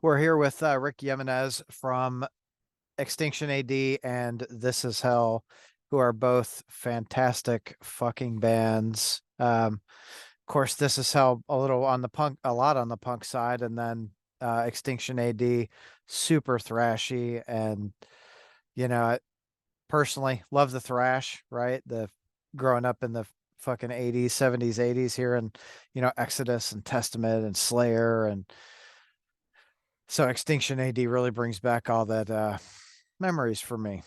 We're here with Rick Jimenez from Extinction AD and This Is Hell, who are both fantastic fucking bands. Of course, This Is Hell a lot on the punk side, and then Extinction AD, super thrashy, and you know, I personally love the thrash. Right, the growing up in the fucking 80s, 70s, 80s here, and Exodus and Testament and Slayer and so Extinction AD really brings back all that memories for me.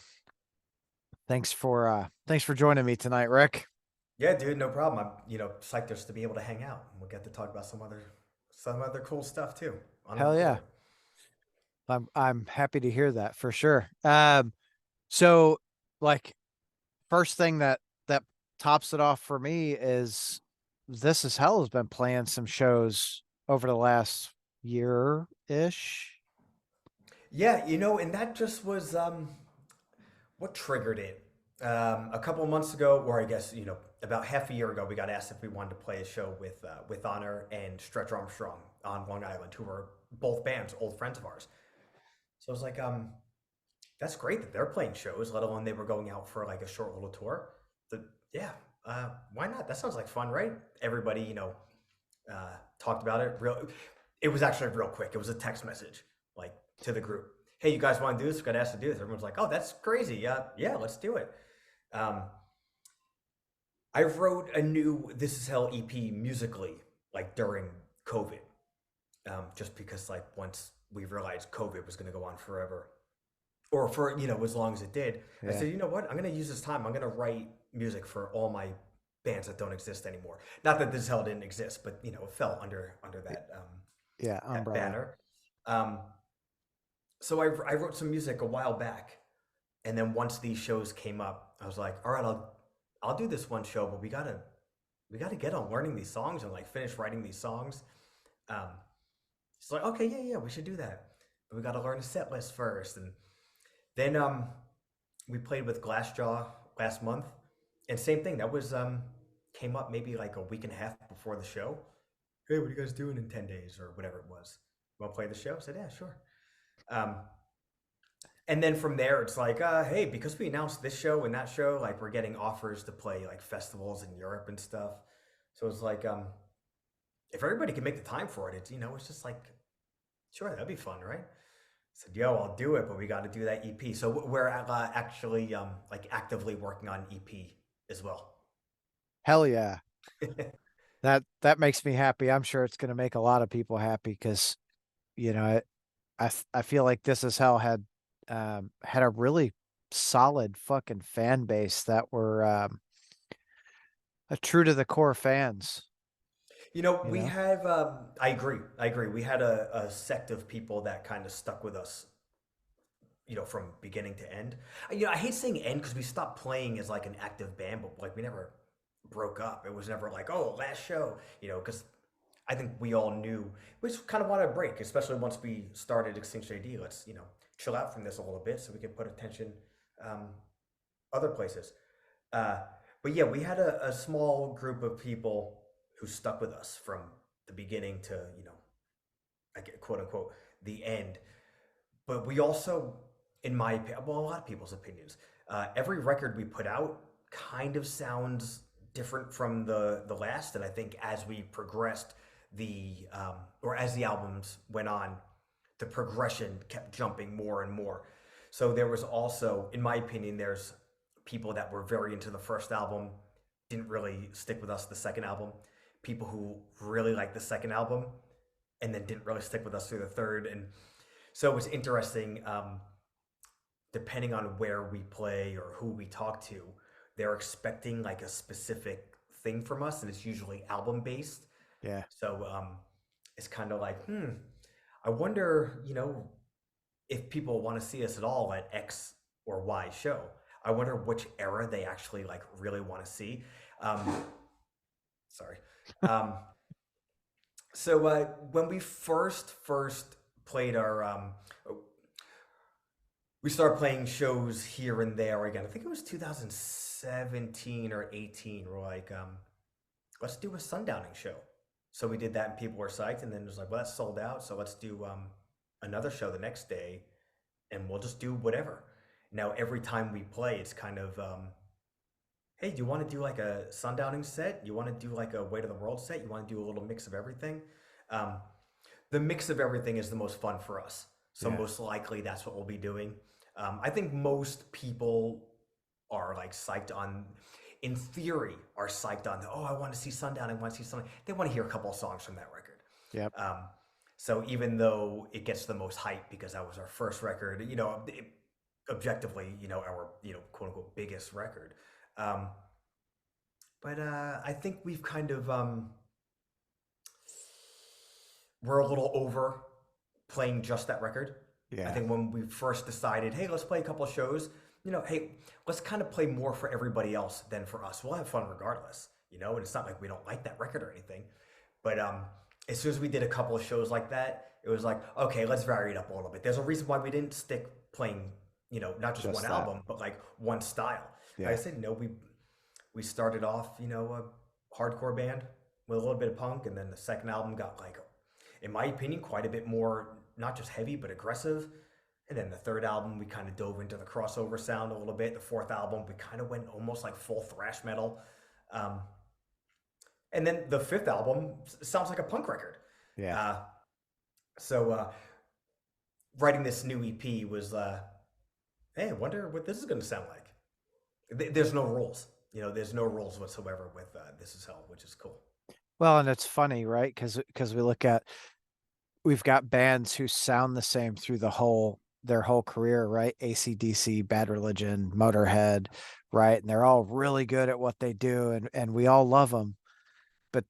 Thanks for joining me tonight, Rick. Yeah, dude, no problem. I'm, psyched just to be able to hang out and we'll get to talk about some other cool stuff too, Hell yeah. unrecorded. I'm happy to hear that for sure. So like first thing that tops it off for me is This Is Hell has been playing some shows over the last year-ish. Yeah, and that just was what triggered it. A couple of months ago, or I guess, about half a year ago, we got asked if we wanted to play a show with Honor and Stretch Armstrong on Long Island, who were both bands, old friends of ours. So I was like, that's great that they're playing shows, let alone they were going out for like a short little tour. The, yeah, why not? That sounds like fun, right? Everybody, talked about it. It was actually real quick. It was a text message, like to the group. Hey, you guys want to do this? We got asked to do this. Everyone's like, oh, that's crazy. Yeah, let's do it. Um, I wrote a new This Is Hell EP musically, like during COVID, just because like once we realized COVID was going to go on forever, or for as long as it did, I Yeah. said, you know what? I'm going to use this time. I'm going to write music for all my bands that don't exist anymore. Not that This Is Hell didn't exist, but it fell under Yeah, that umbrella. banner. Um, so I wrote some music a while back, and then once these shows came up, I was like, all right, I'll do this one show, but we gotta get on learning these songs and like finish writing these songs. Um, it's like, okay, yeah, we should do that, but we got to learn a set list first, and then we played with Glassjaw last month, and same thing. That was came up maybe like a week and a half before the show. Hey, what are you guys doing in 10 days or whatever it was? Want to play the show? I said, yeah, sure. Um, and then from there, it's like, hey, because we announced this show and that show, like we're getting offers to play like festivals in Europe and stuff. So it's like, if everybody can make the time for it, it's just like, sure, that'd be fun, right? I said, yo, I'll do it, but we got to do that EP. So we're actually like actively working on EP as well. Hell yeah. That makes me happy. I'm sure it's going to make a lot of people happy because you know, I feel like This Is Hell had a really solid fucking fan base that were true to the core fans, you We know? have, I agree. I agree. We had a sect of people that kind of stuck with us, from beginning to end. I hate saying end because we stopped playing as like an active band, but like we never broke up. It was never like, oh, last show, because I think we all knew we just kind of wanted a break, especially once we started Extinction AD. Let's, chill out from this a little bit so we can put attention um, other places. Uh, but yeah, we had a small group of people who stuck with us from the beginning to, like quote unquote, the end. But we also, in my opinion, well, a lot of people's opinions, every record we put out kind of sounds different from the last. And I think as we progressed, or as the albums went on, the progression kept jumping more and more. So there was also, in my opinion, there's people that were very into the first album, didn't really stick with us the second album. People who really liked the second album and then didn't really stick with us through the third. And so it was interesting, depending on where we play or who we talk to, they're expecting like a specific thing from us, and it's usually album based. Yeah. So it's kind of like, I wonder, if people want to see us at all at X or Y show. I wonder which era they actually like really want to see. Um, sorry. Um, so when we first played our we started playing shows here and there again. I think it was 2017 or 18. We're like, let's do a sundowning show. So we did that, and people were psyched. And then it was like, well, that's sold out. So let's do another show the next day, and we'll just do whatever. Now, every time we play, it's kind of, hey, do you want to do like a sundowning set? You want to do like a weight of the world set? You want to do a little mix of everything? Um, the mix of everything is the most fun for us. So Yeah. most likely that's what we'll be doing. I think most people are like psyched on, in theory, are psyched on. Oh, I want to see Sundown. I want to see something. They want to hear a couple of songs from that record. Yep. Um, so even though it gets the most hype because that was our first record, objectively, our quote unquote biggest record. Um, but I think we've kind of we're a little over playing just that record. I Yeah. think when we first decided, hey, let's play a couple of shows, hey, let's kind of play more for everybody else than for us. We'll have fun regardless, and it's not like we don't like that record or anything. But as soon as we did a couple of shows like that, it was like, okay, let's vary it up a little bit. There's a reason why we didn't stick playing, not just one Just that. album, but like one style. Like I Yeah. said, we started off, a hardcore band with a little bit of punk, and then the second album got like, in my opinion, quite a bit more not just heavy but aggressive. And then the third album, we kind of dove into the crossover sound a little bit. The fourth album, we kind of went almost like full thrash metal. Um, and then the fifth album sounds like a punk record. Yeah. Uh, so writing this new EP was, hey, I wonder what this is going to sound like. There's no rules. There's no rules whatsoever with This Is Hell, which is cool. Well, and it's funny, right? Because we've got bands who sound the same through their whole career, right? AC/DC, Bad Religion, Motorhead, right? And they're all really good at what they do, and we all love them. But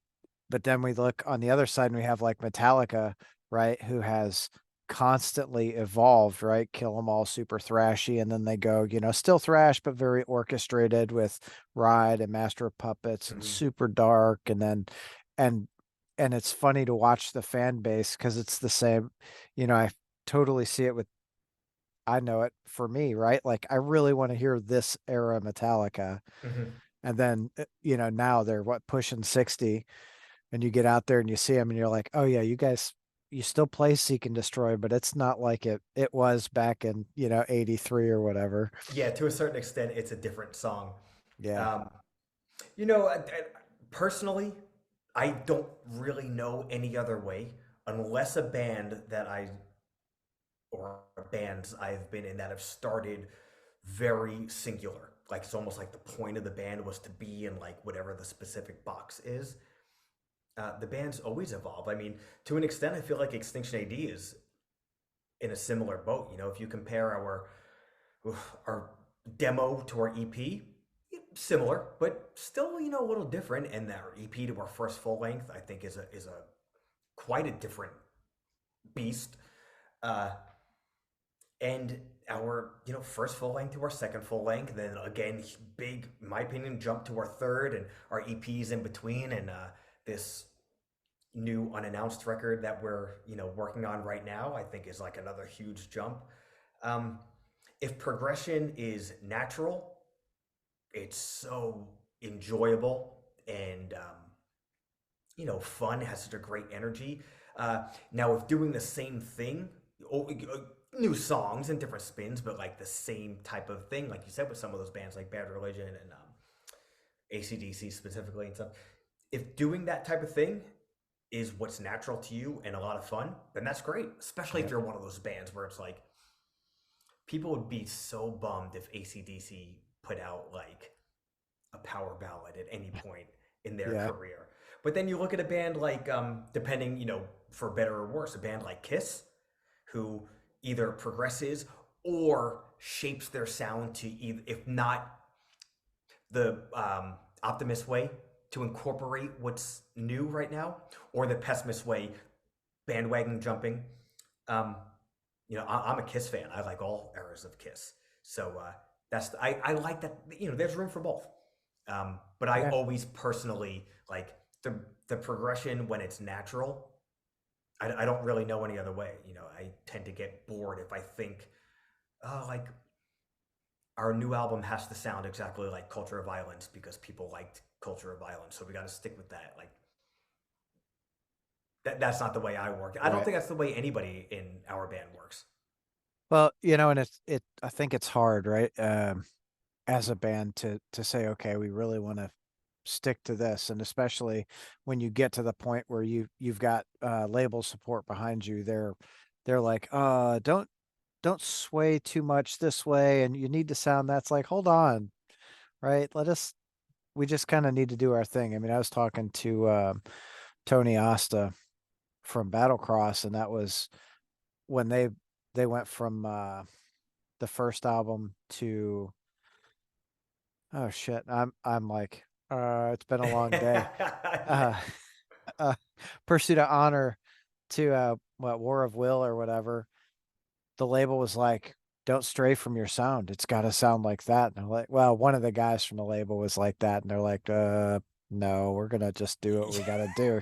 but then we look on the other side and we have like Metallica, right? Who has constantly evolved, right? Kill 'Em All, super thrashy, and then they go, still thrash but very orchestrated with Ride and Master of Puppets and Mm-hmm. super dark, and and it's funny to watch the fan base because it's the same. I totally see it with I know it for me, right? Like I really want to hear this era Metallica. Mm-hmm. And then, now they're what, pushing 60, and you get out there and you see them and you're like, oh yeah, you guys, you still play Seek and Destroy, but it's not like it was back in, 83 or whatever. Yeah, to a certain extent, it's a different song. Yeah. Um, You know, personally, I don't really know any other way unless a band that I or bands I've been in that have started very singular. Like it's almost like the point of the band was to be in like whatever the specific box is. The bands always evolve. I mean, to an extent, I feel like Extinction AD is in a similar boat. If you compare our demo to our EP, similar, but still, a little different. And our EP to our first full length, I think, is a quite a different beast. Uh, and our first full length to our second full length, then again, big, in my opinion, jump to our third, and our EPs in between, and this new unannounced record that we're working on right now, I think is like another huge jump. Um, if progression is natural, it's so enjoyable and fun. Has such a great energy. Now, if doing the same thing, new songs and different spins, but like the same type of thing, like you said, with some of those bands like Bad Religion and ACDC specifically and stuff. If doing that type of thing is what's natural to you and a lot of fun, then that's great. Especially if Yep. you're one of those bands where it's like people would be so bummed if ACDC put out like a power ballad at any point in their Yeah. career. But then you look at a band like, depending, for better or worse, a band like Kiss, who either progresses or shapes their sound to either, if not the optimist way, to incorporate what's new right now, or the pessimist way, bandwagon jumping. Um, I'm a Kiss fan. I like all eras of Kiss. So I like that. There's room for both. But I Yeah. always personally like the progression when it's natural. I don't really know any other way. I tend to get bored if I think, oh, like our new album has to sound exactly like Culture of Violence because people liked Culture of Violence, so we got to stick with that. Like That's not the way I work. I don't Right. think that's the way anybody in our band works. Well, and I think it's hard, right? As a band to say, okay, we really want to stick to this, and especially when you get to the point where you've got label support behind you, they're like, don't sway too much this way, and you need to sound that's like, hold on, right? We just kind of need to do our thing. I mean, I was talking to Tony Asta from Battlecross, and that was when they went from the first album to oh shit. I'm like, it's been a long day. Yeah. Uh uh Pursuit of Honor to what War of Will or whatever. The label was like, don't stray from your sound. It's gotta sound like that. And they're like, well, one of the guys from the label was like that, and they're like, no, we're gonna just do what we gotta do,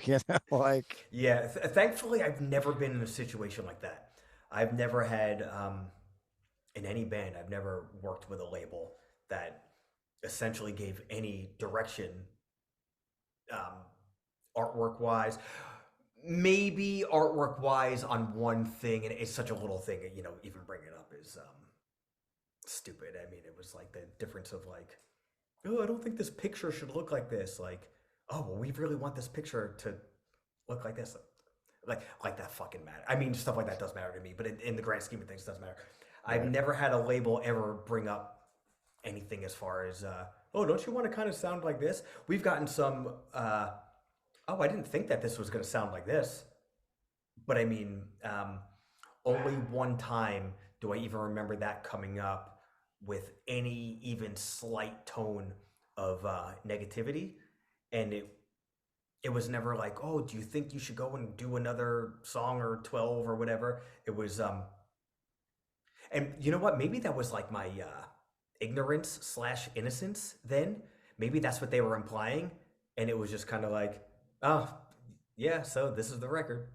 like Yeah, thankfully, I've never been in a situation like that. I've never had, in any band, I've never worked with a label that essentially gave any direction, um, artwork wise. Maybe artwork wise on one thing, and it's such a little thing, even bringing it up is stupid. I mean, it was like the difference of like, oh, I don't think this picture should look like this. Like, oh, well, we really want this picture to look like this. Like that fucking matter. I mean, stuff like that does matter to me, but in the grand scheme of things, it doesn't matter. I've right. never had a label ever bring up anything as far as, oh, don't you want to kind of sound like this? We've gotten some, oh, I didn't think that this was going to sound like this. But I mean, only one time do I even remember that coming up with any even slight tone of negativity, and it was never like, oh, do you think you should go and do another song or 12 or whatever? It was, and you know what? Maybe that was like my ignorance slash innocence then. Maybe that's what they were implying, and it was just kind of like, oh, yeah, so this is the record.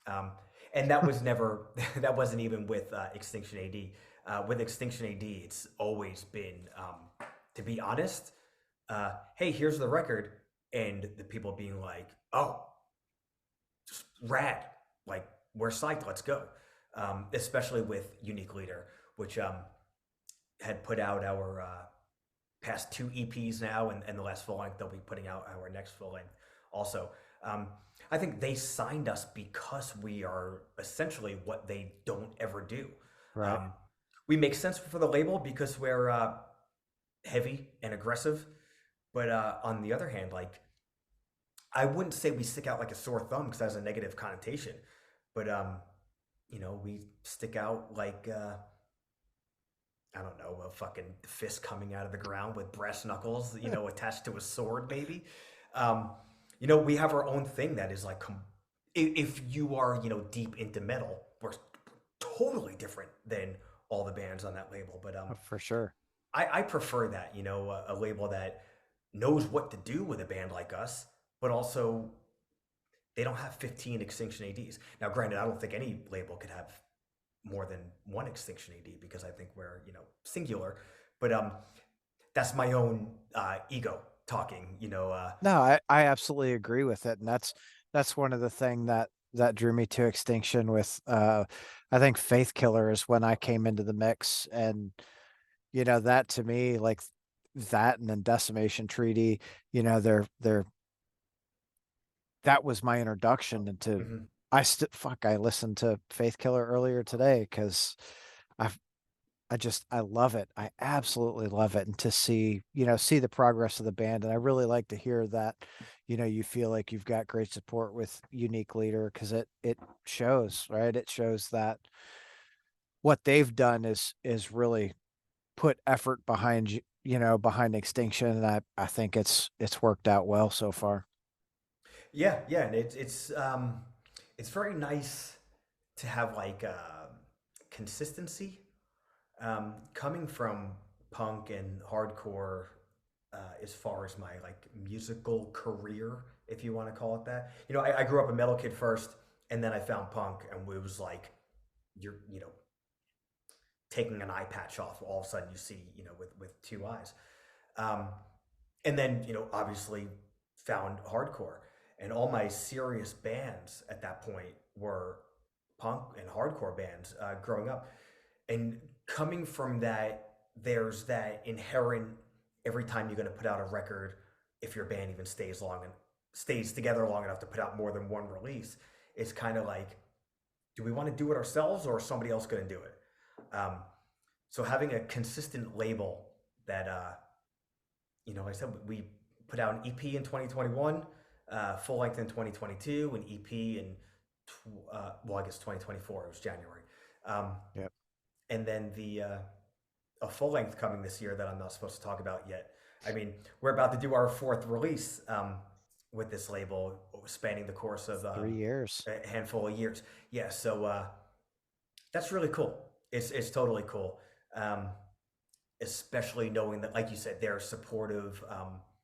Um, and that was never, that wasn't even with Extinction AD. With Extinction AD, it's always been, to be honest, hey, here's the record. And the people being like, oh, just rad. Like, we're psyched, let's go. Especially with Unique Leader, which had put out our past two EPs now, and the last full length, they'll be putting out our next full length also. Um, I think they signed us because we are essentially what they don't ever do. Right. Um, we make sense for the label because we're heavy and aggressive, but on the other hand, like I wouldn't say we stick out like a sore thumb because that has a negative connotation, but we stick out like I don't know, a fucking fist coming out of the ground with brass knuckles, attached to a sword, maybe. Um, we have our own thing that is like, if you are, deep into metal, we're totally different than all the bands on that label. But For sure. I prefer that, a label that knows what to do with a band like us, but also they don't have 15 Extinction ADs. Now, granted, I don't think any label could have more than one Extinction AD because I think we're singular. But that's my own ego talking. No, I absolutely agree with it. And that's one of the thing that drew me to Extinction with I think Faith Killer is when I came into the mix, and that to me, like that and then Decimation Treaty, they're that was my introduction into Mhm. I listened to Faith Killer earlier today because I've I love it. I absolutely love it. And to see the progress of the band. And I really like to hear that, you feel like you've got great support with Unique Leader because it shows, right? It shows that what they've done is really put effort behind behind Extinction. And I think it's worked out well so far. Yeah, yeah, and it's very nice to have like consistency coming from punk and hardcore as far as my like musical career, if you want to call it that. I grew up a metal kid first, and then I found punk, and it was like you're taking an eye patch off. All of a sudden, you see with two eyes, um, and then obviously found hardcore. and all my serious bands at that point were punk and hardcore bands growing up. And coming from that, there's that inherent every time you're going to put out a record, if your band even stays together long enough to put out more than one release, it's kind of like, do we want to do it ourselves or is somebody else going to do it? So having a consistent label that like I said, we put out an EP in 2021, full length in 2022, an EP in, well, I guess 2024, it was January. Um, Yep. and then a full length coming this year that I'm not supposed to talk about yet. I mean, we're about to do our fourth release with this label, spanning the course of 3 years. a handful of years. Yeah, so that's really cool. It's totally cool. Um, Especially knowing that, like you said, they're supportive,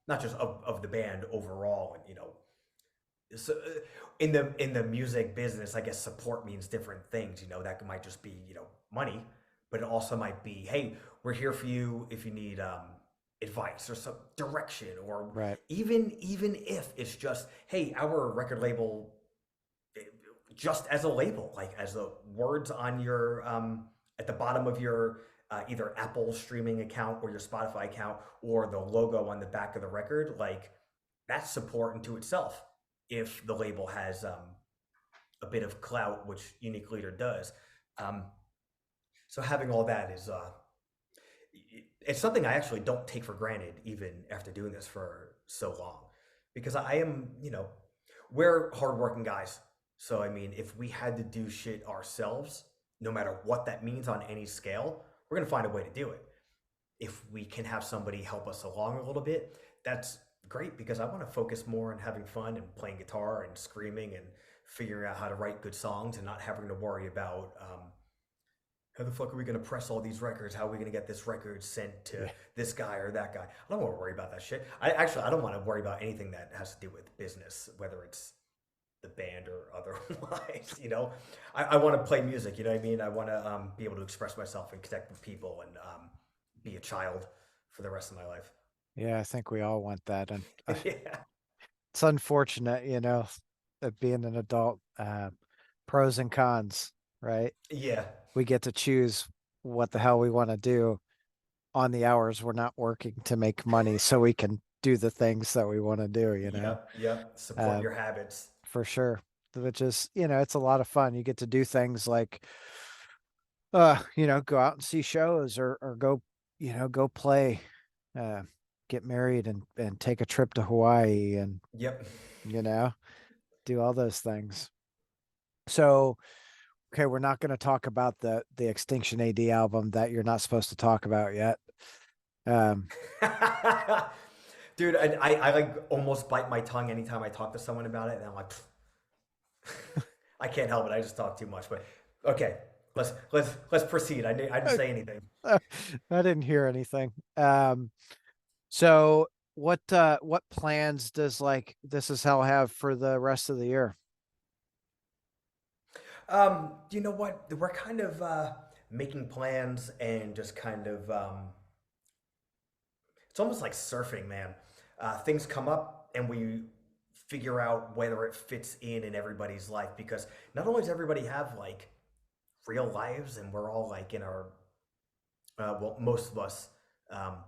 not just of the band overall, and so in the music business, I guess support means different things. That might just be money, but it also might be, hey, we're here for you if you need advice or some direction, or Right. even if it's just, hey, our record label, eh, just as a label, like as the words on your at the bottom of your either Apple streaming account or your Spotify account, or the logo on the back of the record, like that's support into itself. If the label has a bit of clout, which Unique Leader does, um, so having all that is it's something I actually don't take for granted, even after doing this for so long, because I am, we're hardworking guys. So I mean, if we had to do shit ourselves, no matter what that means on any scale, we're gonna find a way to do it. If we can have somebody help us along a little bit, that's great, because I want to focus more on having fun and playing guitar and screaming and figuring out how to write good songs and not having to worry about how the fuck are we going to press all these records? How are we going to get this record sent to Yeah. this guy or that guy? I don't want to worry about that shit. I don't want to worry about anything that has to do with business, whether it's the band or otherwise. I want to play music. You know what I mean? I want to be able to express myself and connect with people and be a child for the rest of my life. Yeah, I think we all want that. And Yeah. it's unfortunate, that being an adult, pros and cons, right? Yeah. We get to choose what the hell we want to do on the hours we're not working to make money so we can do the things that we want to do. Yep. Yep. Support Uh, your habits. for sure. Which is, it's a lot of fun. You get to do things like, go out and see shows or go, go play, uh, get married and take a trip to Hawaii and, Yep. you know, do all those things. So, okay, we're not going to talk about the Extinction AD album that you're not supposed to talk about yet. Um, Dude, I like almost bite my tongue anytime I talk to someone about it, and I'm like, "Pfft." I can't help it. I just talk too much. But okay, let's proceed. I didn't say anything. I didn't hear anything. So what plans does like This Is Hell have for the rest of the year? You know what? We're kind of making plans and just kind of it's almost like surfing, man. Things come up and we figure out whether it fits in everybody's life, because not only does everybody have like real lives and we're all like in our well, most of us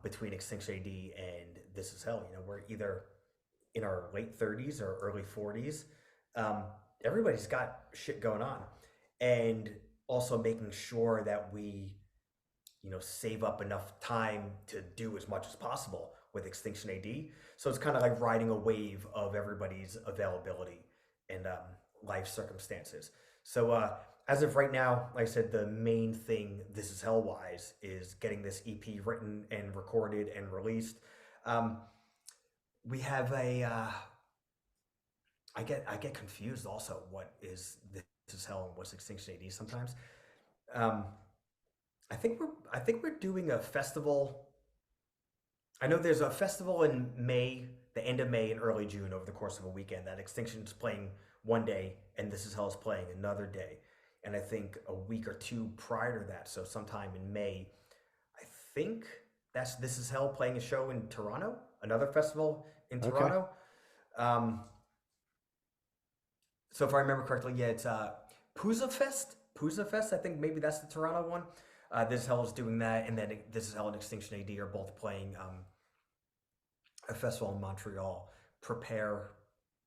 between Extinction AD and This Is Hell, we're either in our late 30s or early 40s. Um, Everybody's got shit going on, and also making sure that we save up enough time to do as much as possible with Extinction AD. So it's kind of like riding a wave of everybody's availability and life circumstances. So as of right now, like I said, the main thing This Is Hell wise is getting this EP written and recorded and released. Um, we have a I get confused also what is This Is Hell and what's Extinction AD sometimes. Um, I think we're doing a festival. I know there's a festival in May, the end of May and early June, over the course of a weekend, that Extinction's playing one day and This Is Hell is playing another day. And I think a week or two prior to that, so sometime in May, I think that's This Is Hell playing a show in Toronto, another festival in Okay. Toronto. Um, So if I remember correctly, yeah, it's Pooza Fest. Pooza Fest. I think maybe that's the Toronto one. This is Hell is doing that, and then This is Hell and Extinction AD are both playing a festival in Montreal. Prepare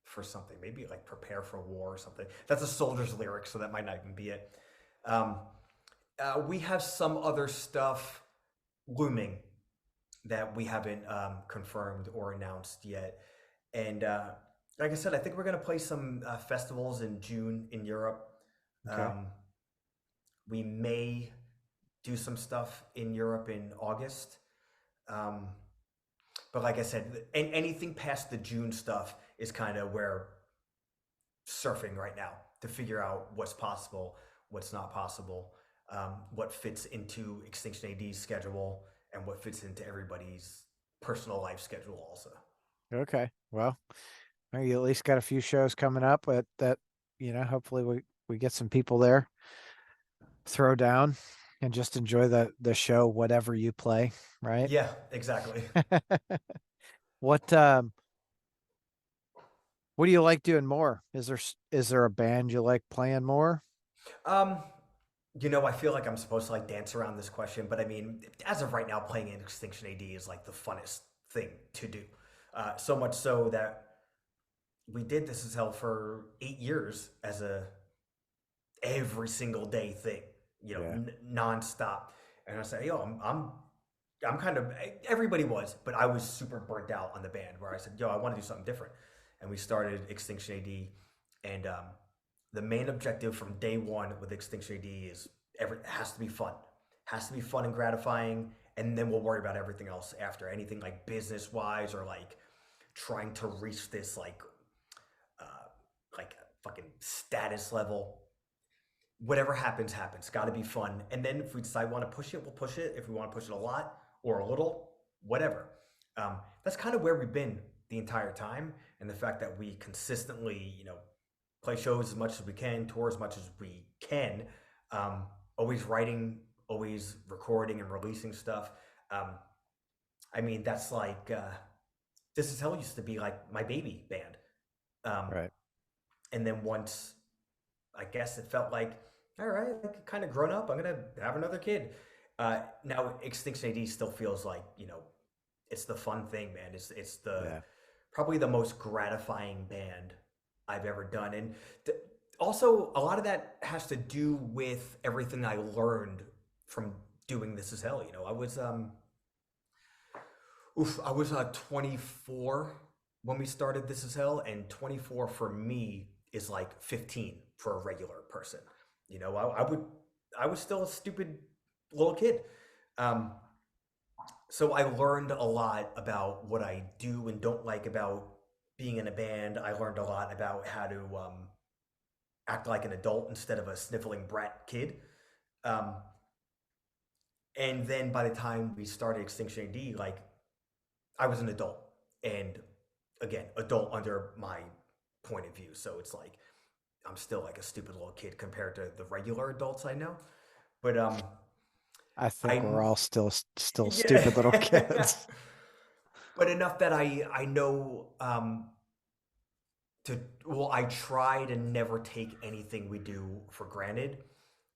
for something, maybe like prepare for war or something. That's a soldier's lyric, so that might not even be it. Um, we have some other stuff looming that we haven't confirmed or announced yet. And like I said, I think we're going to play some festivals in June in Europe. Okay. Um, we may do some stuff in Europe in August. Um, but like I said, anything past the June stuff is kind of where surfing right now to figure out what's possible, what's not possible, what fits into Extinction AD's schedule, and what fits into everybody's personal life schedule also. Okay. Well, you at least got a few shows coming up, but that, hopefully we get some people there, throw down, and just enjoy the show, whatever you play, right? Yeah, exactly. What what do you like doing more? Is there a band you like playing more? Um, I feel like I'm supposed to like dance around this question, but I mean, as of right now, playing in Extinction AD is like the funnest thing to do. So much so that we did This Is Hell for 8 years as a every single day thing, Yeah. nonstop. And I said, yo, I'm kind of everybody was, but I was super burnt out on the band. Where I said, yo, I want to do something different, and we started Extinction AD, and the main objective from day one with Extinction AD is it has to be fun, has to be fun and gratifying, and then we'll worry about everything else after. Anything like business wise or like trying to reach this like fucking status level, whatever happens, happens. Got to be fun. And then if we decide we want to push it, we'll push it. If we want to push it a lot or a little, whatever. That's kind of where we've been the entire time. And the fact that we consistently, play shows as much as we can, tour as much as we can, always writing, always recording and releasing stuff. Um, I mean, that's like, This Is Hell used to be like my baby band. Um, Right. and then once I guess it felt like, all right, like kind of grown up. I'm gonna have another kid. Now Extinction AD still feels like it's the fun thing, man. It's the Yeah. probably the most gratifying band I've ever done, and also a lot of that has to do with everything I learned from doing This Is Hell. I was 24 when we started This Is Hell, and 24 for me is like 15 for a regular person. I was still a stupid little kid. Um, so I learned a lot about what I do and don't like about being in a band. I learned a lot about how to act like an adult instead of a sniffling brat kid. Um, and then by the time we started Extinction AD, like I was an adult, and again, adult under my point of view. So it's like I'm still like a stupid little kid compared to the regular adults I know. But I think we're I'm all still yeah, stupid little kids. but enough that I know I try to never take anything we do for granted.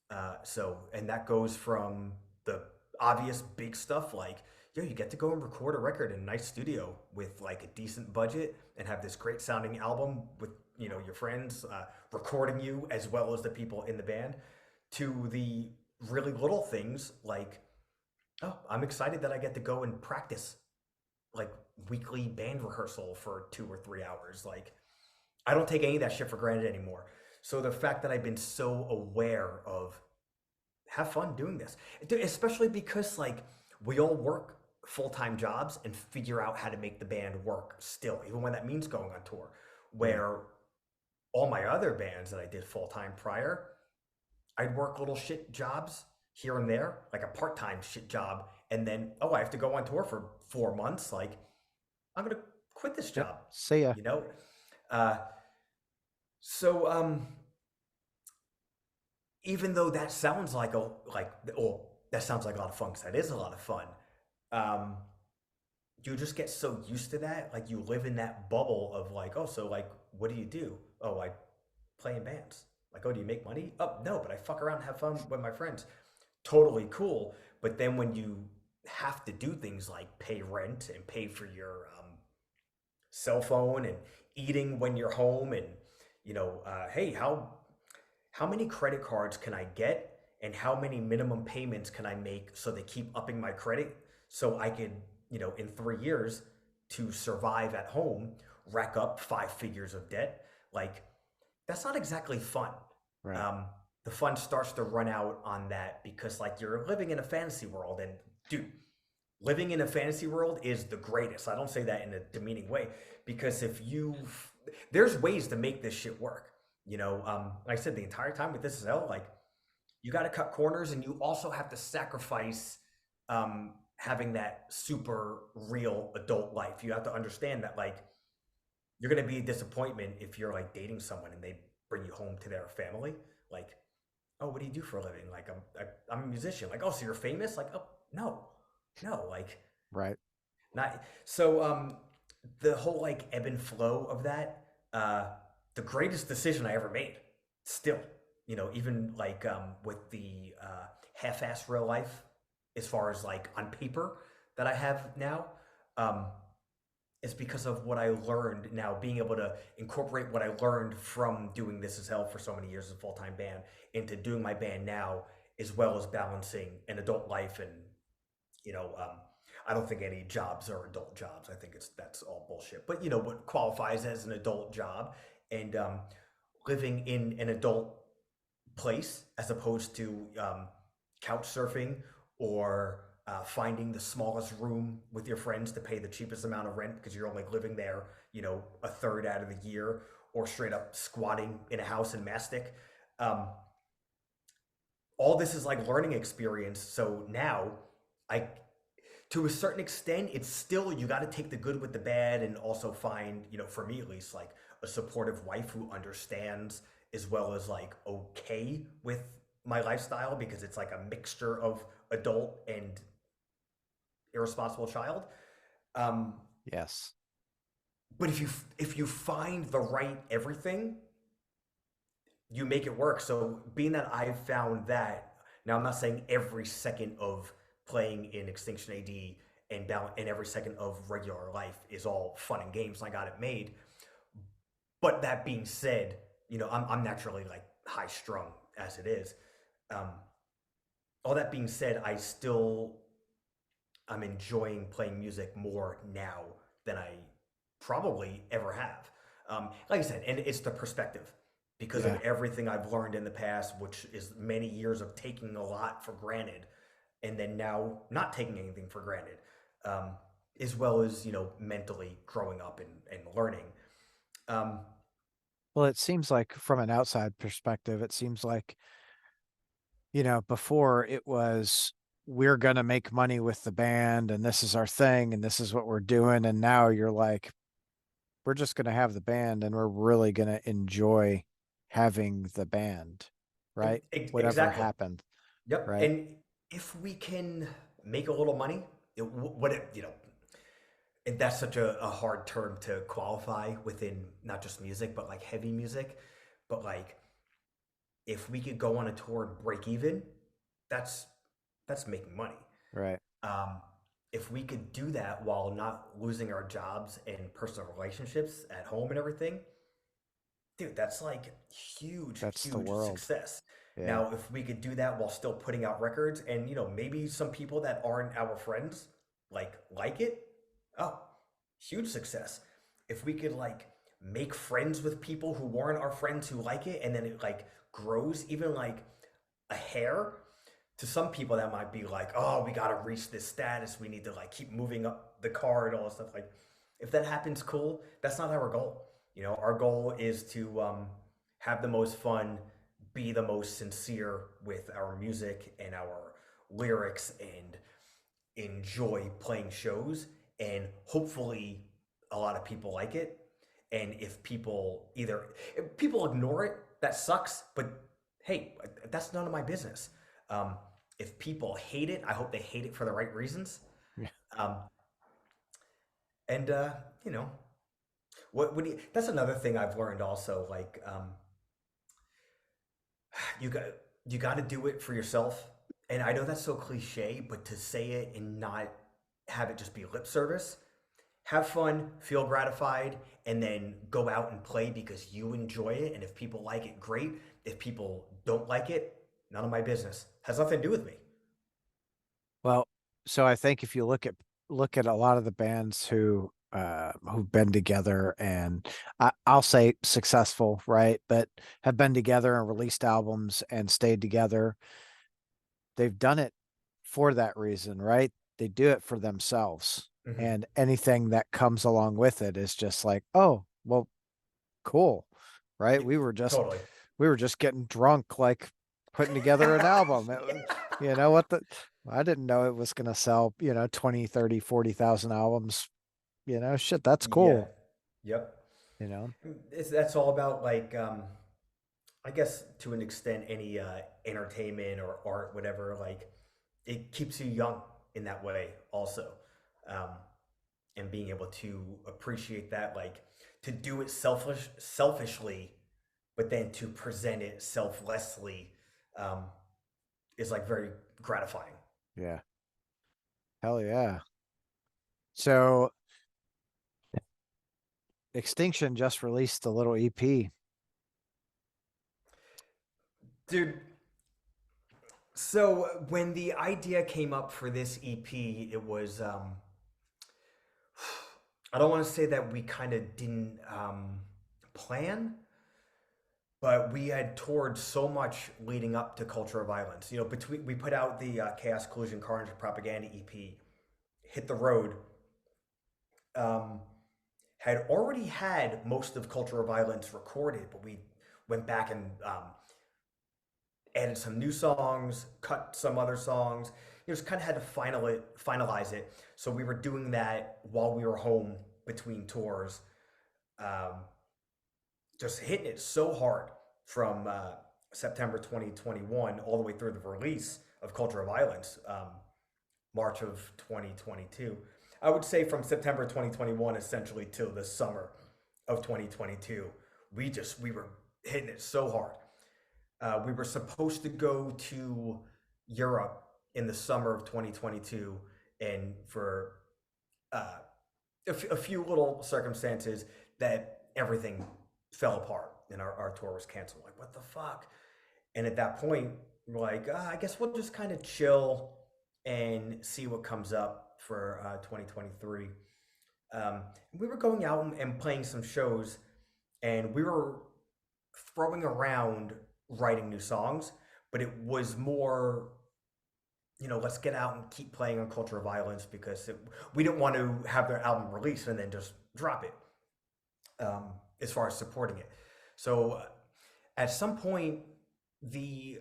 And that goes from the obvious big stuff like, yo, you get to go and record a record in a nice studio with like a decent budget and have this great sounding album with, your friends recording you as well as the people in the band, to the really little things like, oh, I'm excited that I get to go and practice like weekly band rehearsal for 2 or 3 hours. Like, I don't take any of that shit for granted anymore. So the fact that I've been so aware of have fun doing this, especially because like we all work full-time jobs and figure out how to make the band work still, even when that means going on tour. Yeah. Where all my other bands that I did full-time prior, I'd work little shit jobs here and there, like a part-time shit job, and then I have to go on tour for 4 months. Like, I'm gonna quit this Yep. job, See ya. you know. Uh, so even though that sounds like that sounds like a lot of fun, because that is a lot of fun. Um, you just get so used to that, like you live in that bubble of like, oh, so like, what do you do? Oh, I play in bands. Like, oh, do you make money? Oh, no, but I fuck around and have fun with my friends. Totally cool. But then when you have to do things like pay rent and pay for your cell phone and eating when you're home, and hey, how many credit cards can I get, and how many minimum payments can I make so they keep upping my credit so I could, in 3 years to survive at home, rack up 5 figures of debt. Like, that's not exactly fun. Right. Um, the fun starts to run out on that because, like, you're living in a fantasy world, and dude, living in a fantasy world is the greatest. I don't say that in a demeaning way because there's ways to make this shit work. Like I said, the entire time with This Is Hell, like, you got to cut corners, and you also have to sacrifice having that super real adult life. You have to understand that, like, you're gonna be a disappointment if you're like dating someone and they bring you home to their family. Like, oh, what do you do for a living? Like, I'm a musician. Like, oh, so you're famous? Like, oh, no, no, like, Right. not so. The whole like ebb and flow of that, uh, the greatest decision I ever made. Still, even like with the half-ass real life, as far as like on paper that I have now. Um, is because of what I learned now, being able to incorporate what I learned from doing This Is Hell for so many years as a full time band into doing my band now, as well as balancing an adult life. And, you know, um, I don't think any jobs are adult jobs. I think that's all bullshit. But, what qualifies as an adult job, and living in an adult place as opposed to couch surfing or finding the smallest room with your friends to pay the cheapest amount of rent because you're only living there, a third out of the year, or straight up squatting in a house in Mastic. Um, all this is like learning experience. So now, I, to a certain extent, it's still, you got to take the good with the bad, and also find, for me at least, like a supportive wife who understands, as well as like okay with my lifestyle, because it's like a mixture of adult and irresponsible child. Um, Yes. but if you find the right everything, you make it work. So being that I've found that, now I'm not saying every second of playing in Extinction AD and every second of regular life is all fun and games and I got it made. But that being said, I'm naturally like high strung as it is. Um, all that being said, I'm enjoying playing music more now than I probably ever have. Like I said, and it's the perspective because of Yeah. everything I've learned in the past, which is many years of taking a lot for granted, and then now not taking anything for granted, um, as well as mentally growing up and learning. Um, Well, it seems like from an outside perspective, it seems like, before it was we're going to make money with the band and this is our thing and this is what we're doing. And now you're like, we're just going to have the band and we're really going to enjoy having the band, right? Whatever exactly. happened, Yep. right? And if we can make a little money, what it, and that's such a hard term to qualify within not just music, but like heavy music. But like, if we could go on a tour and break even, that's that's making money. Right. Um, if we could do that while not losing our jobs and personal relationships at home and everything, dude, that's like huge, That's the huge world. success. Yeah. Now, if we could do that while still putting out records, and maybe some people that aren't our friends like it, oh, huge success. If we could like make friends with people who weren't our friends who like it, and then it like grows even like a hair, to some people that might be like, oh, we got to reach this status, we need to like keep moving up the card, all this stuff. Like, if that happens, cool. That's not our goal. Our goal is to have the most fun, be the most sincere with our music and our lyrics, and enjoy playing shows, and hopefully a lot of people like it. And if people ignore it, that sucks, but hey, that's none of my business. um, if people hate it, I hope they hate it for the right reasons. Yeah. um, and you know that's another thing I've learned also, like, you got you got to do it for yourself. And I know that's so cliche, but to say it and not have it just be lip service, have fun, feel gratified, and then go out and play because you enjoy it. And if people like it, great. If people don't like it, none of my business. Has nothing to do with me. Well, so I think if you look at a lot of the bands who've been together and I'll say successful, right? But have been together and released albums and stayed together, they've done it for that reason, right? They do it for themselves. Hmm. And anything that comes along with it is just like, oh, well, cool. Right? Yeah, totally. We were just getting drunk, like putting together an album. You know what the I didn't know it was gonna sell, 20, 30, 40,000 albums. Shit, that's Yeah. cool, Yep. you know? That's all about like I guess to an extent any entertainment or art, whatever. Like it keeps you young in that way, also, um, and being able to appreciate that, like to do it selfishly, but then to present it selflessly, um, is like very gratifying. Yeah. Hell yeah. So Extinction just released a little EP. Dude, so when the idea came up for this EP, it was I don't want to say that we kind of didn't plan, but we had toured so much leading up to Culture of Violence. You know, between we put out the Chaos, Collusion, Carnage, and Propaganda EP, hit the road, um, had already had most of Culture of Violence recorded, but we went back and added some new songs, cut some other songs. You just kind of had to finalize it. So we were doing that while we were home between tours, um, just hitting it so hard from September 2021 all the way through the release of Culture of Violence, March of 2022. I would say from September 2021 essentially till the summer of 2022, we were hitting it so hard. We were supposed to go to Europe in the summer of 2022, and for uh, a few little circumstances that everything fell apart and our tour was canceled. Like, what the fuck? And at that point, we're like, I guess we'll just kind of chill and see what comes up for 2023. Um, we were going out and playing some shows, and we were throwing around writing new songs, but it was more, let's get out and keep playing on Culture of Violence because we didn't want to have their album released and then just drop it, as far as supporting it. So at some point, the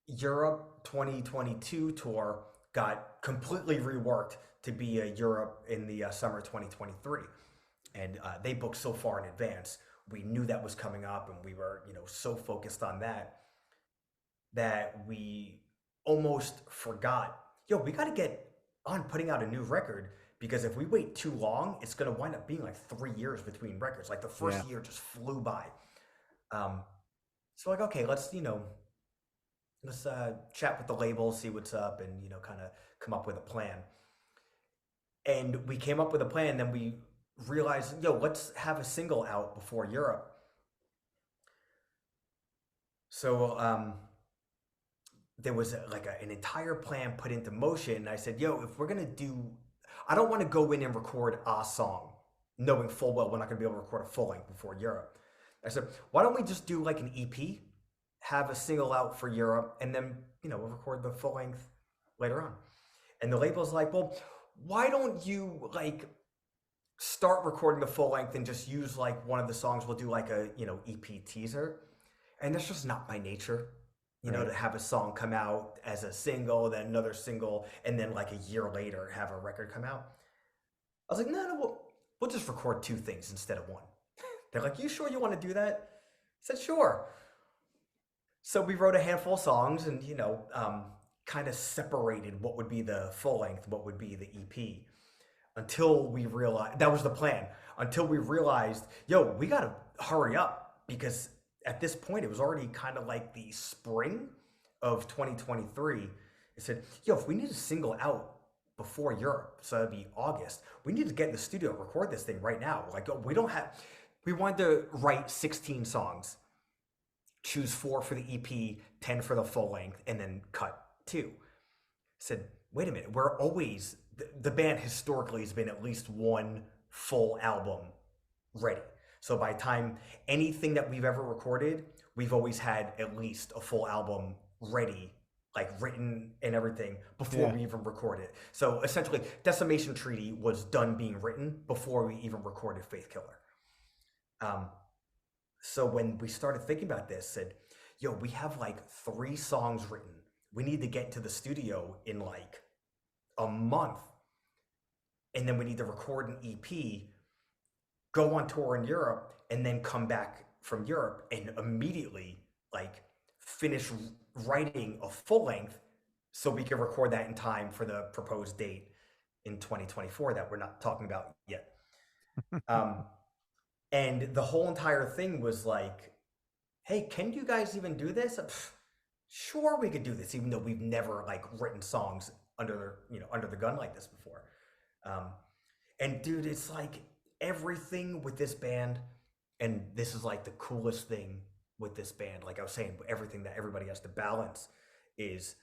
Europe 2022 tour got completely reworked to be a Europe in the summer 2023. And they booked so far in advance. We knew that was coming up, and we were, so focused on that we almost forgot. Yo, we got to get on putting out a new record because if we wait too long, it's going to wind up being like 3 years between records. Like the Yeah. first year just flew by. Um, so like, okay, let's chat with the label, see what's up, and kind of come up with a plan. And we came up with a plan. Then we realized, yo, let's have a single out before Europe. So there was an entire plan put into motion. And I said, yo, if we're gonna do, I don't want to go in and record a song, knowing full well we're not gonna be able to record a full length before Europe. I said, why don't we just do like an EP, have a single out for Europe, and then we'll record the full length later on. And the label's like, well, why don't you like start recording the full length and just use like one of the songs? We'll do like a EP teaser, and that's just not my nature. Right. To have a song come out as a single, then another single, and then like a year later have a record come out. I was like, no, we'll just record two things instead of one. They're like, you sure you want to do that? I said, sure. So we wrote a handful of songs and, kind of separated what would be the full length, what would be the EP, until we realized that was the plan. Until we realized, yo, we got to hurry up because at this point, it was already kind of like the spring of 2023. I said, yo, if we need a single out before Europe, so that'd be August, we need to get in the studio and record this thing right now. Like, we don't have, we wanted to write 16 songs, choose four for the EP, 10 for the full length, and then cut two. I said, wait a minute, we're always, the band historically has been at least one full album ready. So by the time anything that we've ever recorded, we've always had at least a full album ready, like written and everything before Yeah. we even recorded. So essentially, Decimation Treaty was done being written before we even recorded Faith Killer. Um, so when we started thinking about this, said, "Yo, we have like 3 songs written. We need to get to the studio in like a month, and then we need to record an EP, go on tour in Europe, and then come back from Europe and immediately like finish writing a full length so we can record that in time for the proposed date in 2024 that we're not talking about yet." Um, and the whole entire thing was like, hey, can you guys even do this? Sure, we could do this, even though we've never like written songs under the gun like this before. Um, and dude, it's like everything with this band, and this is like the coolest thing with this band. Like I was saying, everything that everybody has to balance is,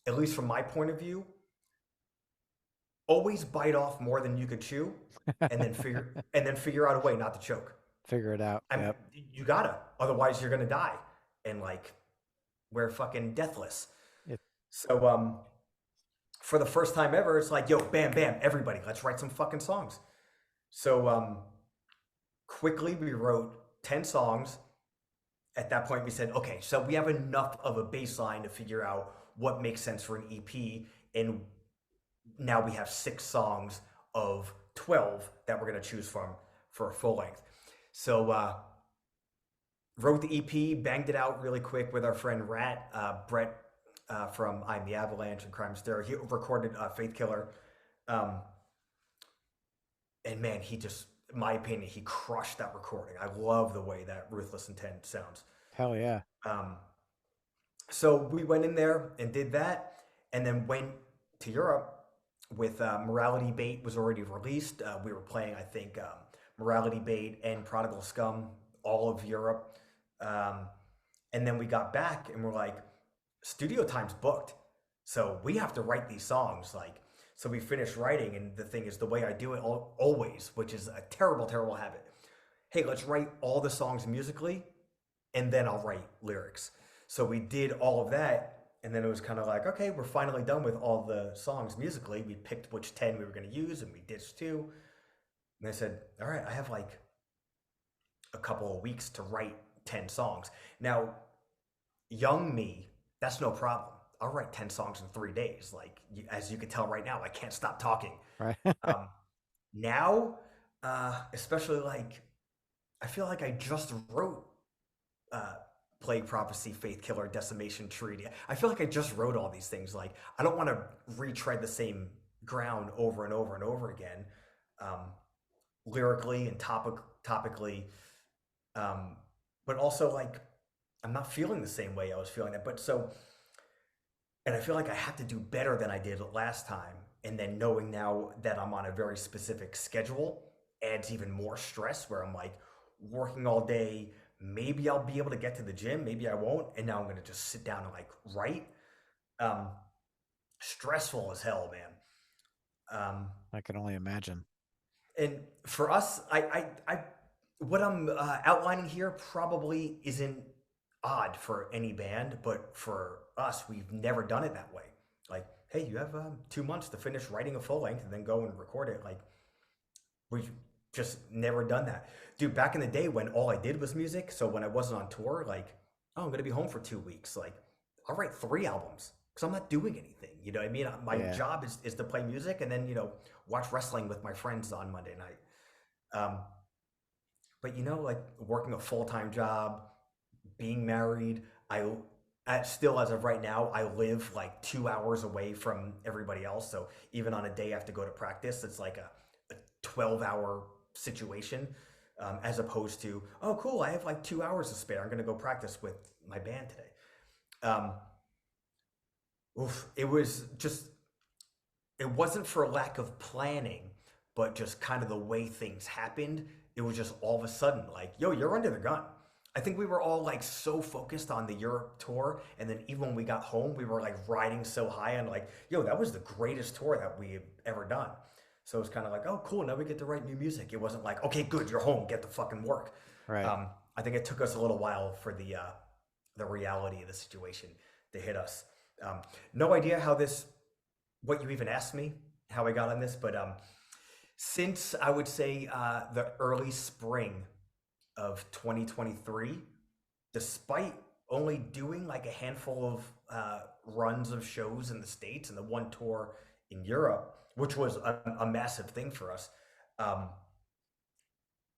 at least from my point of view, always bite off more than you could chew, and then figure out a way not to choke. Figure it out. I mean, Yep. you gotta, otherwise you're gonna die, and like we're fucking deathless. It, So for the first time ever, it's like, yo, bam, bam, everybody, let's write some fucking songs. So quickly we wrote 10 songs. At that point, we said, okay, so we have enough of a baseline to figure out what makes sense for an EP, and now we have 6 songs of 12 that we're gonna choose from for a full length. So wrote the EP, banged it out really quick with our friend Brett from I'm the Avalanche and Crime Stereo. He recorded Faith Killer. Um, and man, he just, in my opinion, he crushed that recording. I love the way that Ruthless Intent sounds. hell yeah. Um, so we went in there and did that, and then went to Europe with Morality Bait was already released. We were playing, I think, Morality Bait and Prodigal Scum, all of Europe. Um, and then we got back and we're like, studio time's booked. So we have to write these songs. Like, so we finished writing, and the thing is, the way I do it always, which is a terrible, terrible habit. Hey, let's write all the songs musically, and then I'll write lyrics. So we did all of that, and then it was kind of like, okay, we're finally done with all the songs musically. We picked which 10 we were going to use, and we ditched 2. And I said, all right, I have like a couple of weeks to write 10 songs. Now, young me, that's no problem. I'll write 10 songs in 3 days. Like, as you can tell right now, I can't stop talking. Right. Um, now, especially like, I feel like I just wrote uh, Plague Prophecy, Faith Killer, Decimation Treaty. I feel like I just wrote all these things. Like, I don't want to retread the same ground over and over and over again, lyrically and topically. But also, like, I'm not feeling the same way I was feeling that. But so, and I feel like I have to do better than I did last time. And then knowing now that I'm on a very specific schedule adds even more stress, where I'm like working all day. Maybe I'll be able to get to the gym, maybe I won't. And now I'm going to just sit down and like write. Um, Stressful as hell, man. I can only imagine. And for us, what I'm outlining here probably isn't odd for any band, but for us, we've never done it that way. Like, hey, you have 2 months to finish writing a full length and then go and record it. Like, we've just never done that. Dude, back in the day when all I did was music, so when I wasn't on tour, like, oh, I'm going to be home for 2 weeks. Like, I'll write 3 albums because I'm not doing anything. You know what I mean? My Yeah. job is to play music and then, watch wrestling with my friends on Monday night. But, like working a full-time job, being married, still, as of right now, I live like 2 hours away from everybody else. So even on a day I have to go to practice, it's like a 12-hour situation. as opposed to, oh, cool, I have like 2 hours to spare. I'm going to go practice with my band today. Um, it was just, it wasn't for lack of planning, but just kind of the way things happened. It was just all of a sudden like, yo, you're under the gun. I think we were all like so focused on the Europe tour, and then even when we got home, we were like riding so high on like, yo, that was the greatest tour that we've ever done. So it was kind of like, oh, cool, now we get to write new music. It wasn't like, okay, good, you're home, get to fucking work. Right. I think it took us a little while for the reality of the situation to hit us. Um, no idea how this, what you even asked me, how I got on this, but since I would say the early spring of 2023, despite only doing like a handful of runs of shows in the States and the one tour in Europe, which was a massive thing for us, um,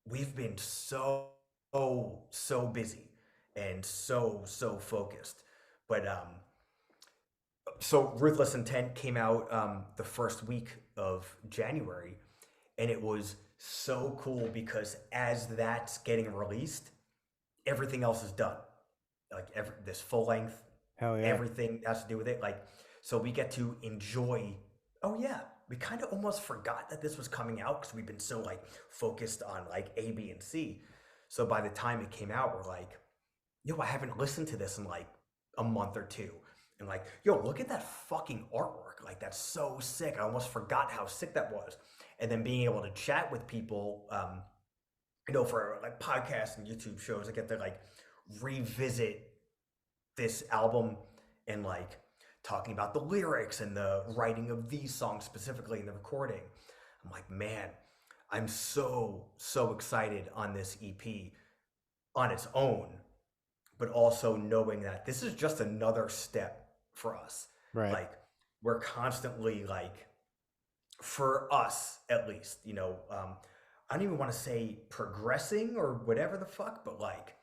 we've been so busy and so focused. But so Ruthless Intent came out the first week of January, and it was so cool because as that's getting released, everything else is done. Like this full length, Hell yeah. everything has to do with it. Like, so we get to enjoy. Oh yeah, we kind of almost forgot that this was coming out because we've been so like focused on like A, B, and C. So by the time it came out, we're like, yo, I haven't listened to this in like a month or two. And like, yo, look at that fucking artwork. Like, that's so sick. I almost forgot how sick that was. And then being able to chat with people, for like podcasts and YouTube shows, I get to like revisit this album and like talking about the lyrics and the writing of these songs specifically and the recording. I'm like, man, I'm so excited on this EP on its own, but also knowing that this is just another step for us. Right. Like, we're constantly like, for us at least, I don't even want to say progressing or whatever the fuck, but like,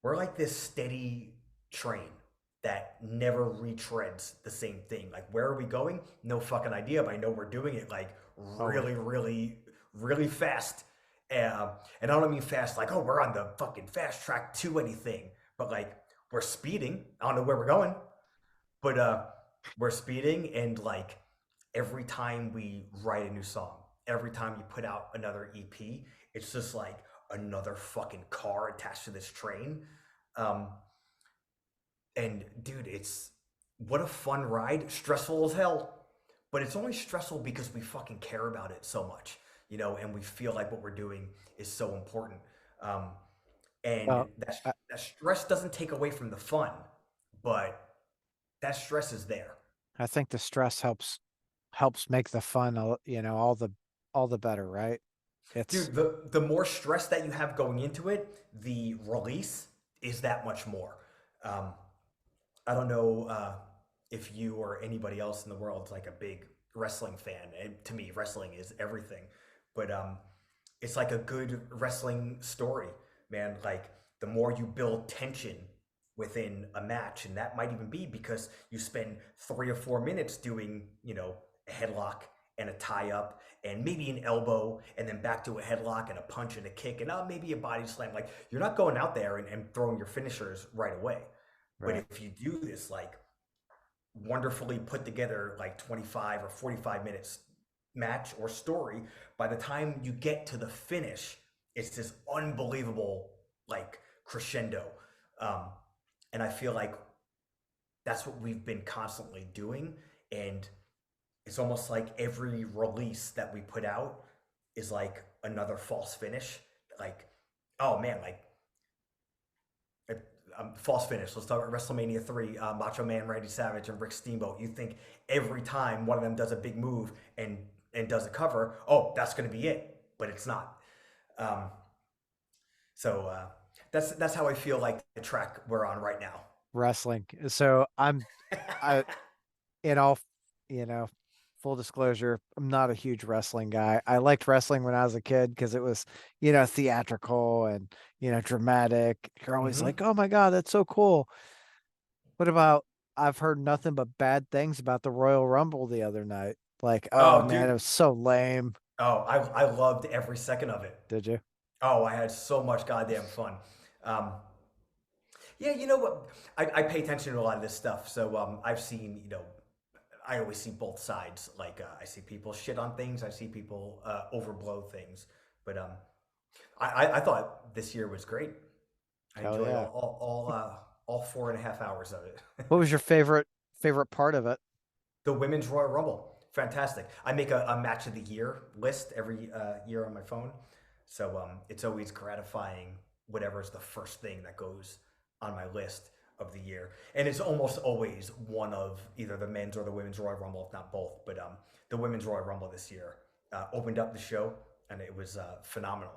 we're like this steady train that never retreads the same thing. Like, where are we going? No fucking idea, but I know we're doing it like Oh, really fast. And I don't mean fast like, oh, we're on the fucking fast track to anything, but like, we're speeding. I don't know where we're going, but we're speeding. And like, every time we write a new song, every time you put out another EP, it's just like another fucking car attached to this train. Um, and dude, it's what a fun ride. Stressful as hell, but it's only stressful because we fucking care about it so much, and we feel like what we're doing is so important. Um, and well, that stress doesn't take away from the fun, but that stress is there. I think the stress helps make the fun, all the better, right? It's Dude, the more stress that you have going into it, the release is that much more. Um, I don't know if you or anybody else in the world is like a big wrestling fan. And to me, wrestling is everything. But it's like a good wrestling story, man. Like, the more you build tension within a match, and that might even be because you spend 3 or 4 minutes doing, a headlock and a tie up and maybe an elbow and then back to a headlock and a punch and a kick and maybe a body slam. Like, you're not going out there and throwing your finishers right away. But right. if you do this like wonderfully put together like 25 or 45 minutes match or story, by the time you get to the finish, it's this unbelievable like crescendo. Um, and I feel like that's what we've been constantly doing. And it's almost like every release that we put out is like another false finish. Like, oh man, like false finish. Let's talk about WrestleMania 3, Macho Man Randy Savage and Rick Steamboat. You think every time one of them does a big move and does a cover, oh, that's going to be it, but it's not. Um, so that's how I feel like the track we're on right now. Wrestling. So I in all you know full disclosure, I'm not a huge wrestling guy. I liked wrestling when I was a kid because it was theatrical and dramatic. You're always Mm-hmm. like, oh my god, that's so cool. What about, I've heard nothing but bad things about the Royal Rumble the other night. Like, oh Oh, man, it dude. was so lame. Oh, I loved every second of it. Did you? Oh, I had so much goddamn fun. Um, yeah, you know what? I pay attention to a lot of this stuff, so I've seen, I always see both sides. Like I see people shit on things, I see people overblow things. But I thought this year was great. I Hell enjoyed yeah. all 4.5 hours of it. What was your favorite part of it? The Women's Royal Rumble, fantastic. I make a match of the year list every year on my phone, so it's always gratifying. Whatever is the first thing that goes on my list of the year, and it's almost always one of either the men's or the women's Royal Rumble, if not both. But the women's Royal Rumble this year opened up the show, and it was phenomenal.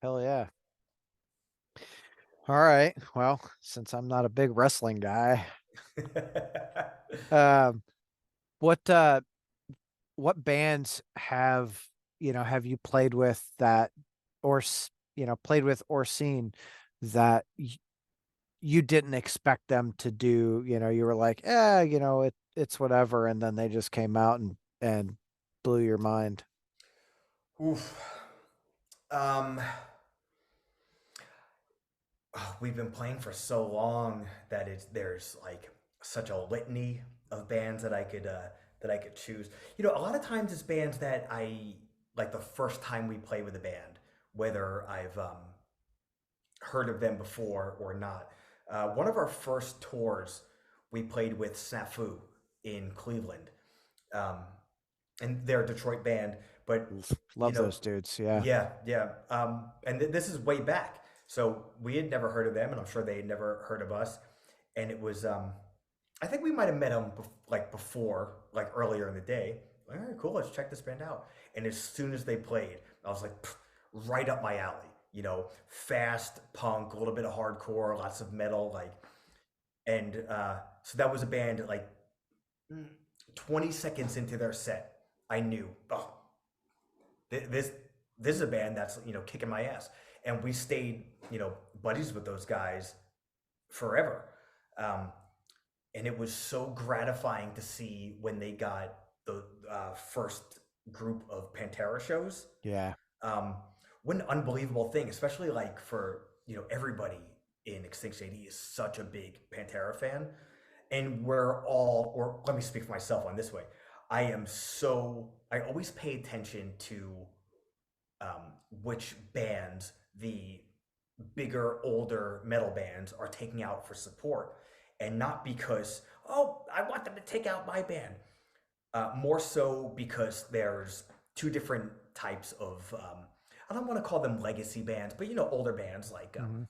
Hell yeah. All right. Well, since I'm not a big wrestling guy, um, what what bands have you played with that played with or seen that you didn't expect them to do, you were like, it's whatever, and then they just came out and blew your mind. Oof. Um, we've been playing for so long that there's like such a litany of bands that I could choose. A lot of times it's bands that I like the first time we play with a band, whether I've heard of them before or not. One of our first tours, we played with Snafu in Cleveland, um, and they're a Detroit band, but you Love know, those dudes. Yeah. yeah, yeah. And this is way back. So we had never heard of them, and I'm sure they had never heard of us. And it was, I think we might have met them like before, like earlier in the day. All right, cool. Let's check this band out. And as soon as they played, I was like, right up my alley. Fast punk, a little bit of hardcore, lots of metal, like, and so that was a band like 20 seconds into their set, I knew, oh, this this is a band that's kicking my ass, and we stayed buddies with those guys forever, um, and it was so gratifying to see when they got the first group of Pantera shows. Yeah. um, what an unbelievable thing, especially like for everybody in Extinction AD is such a big Pantera fan, and we're all, or let me speak for myself on this way. I always pay attention to which bands the bigger, older metal bands are taking out for support, and not because, oh, I want them to take out my band. More so because there's two different types of, I don't want to call them legacy bands, but older bands like Hmm.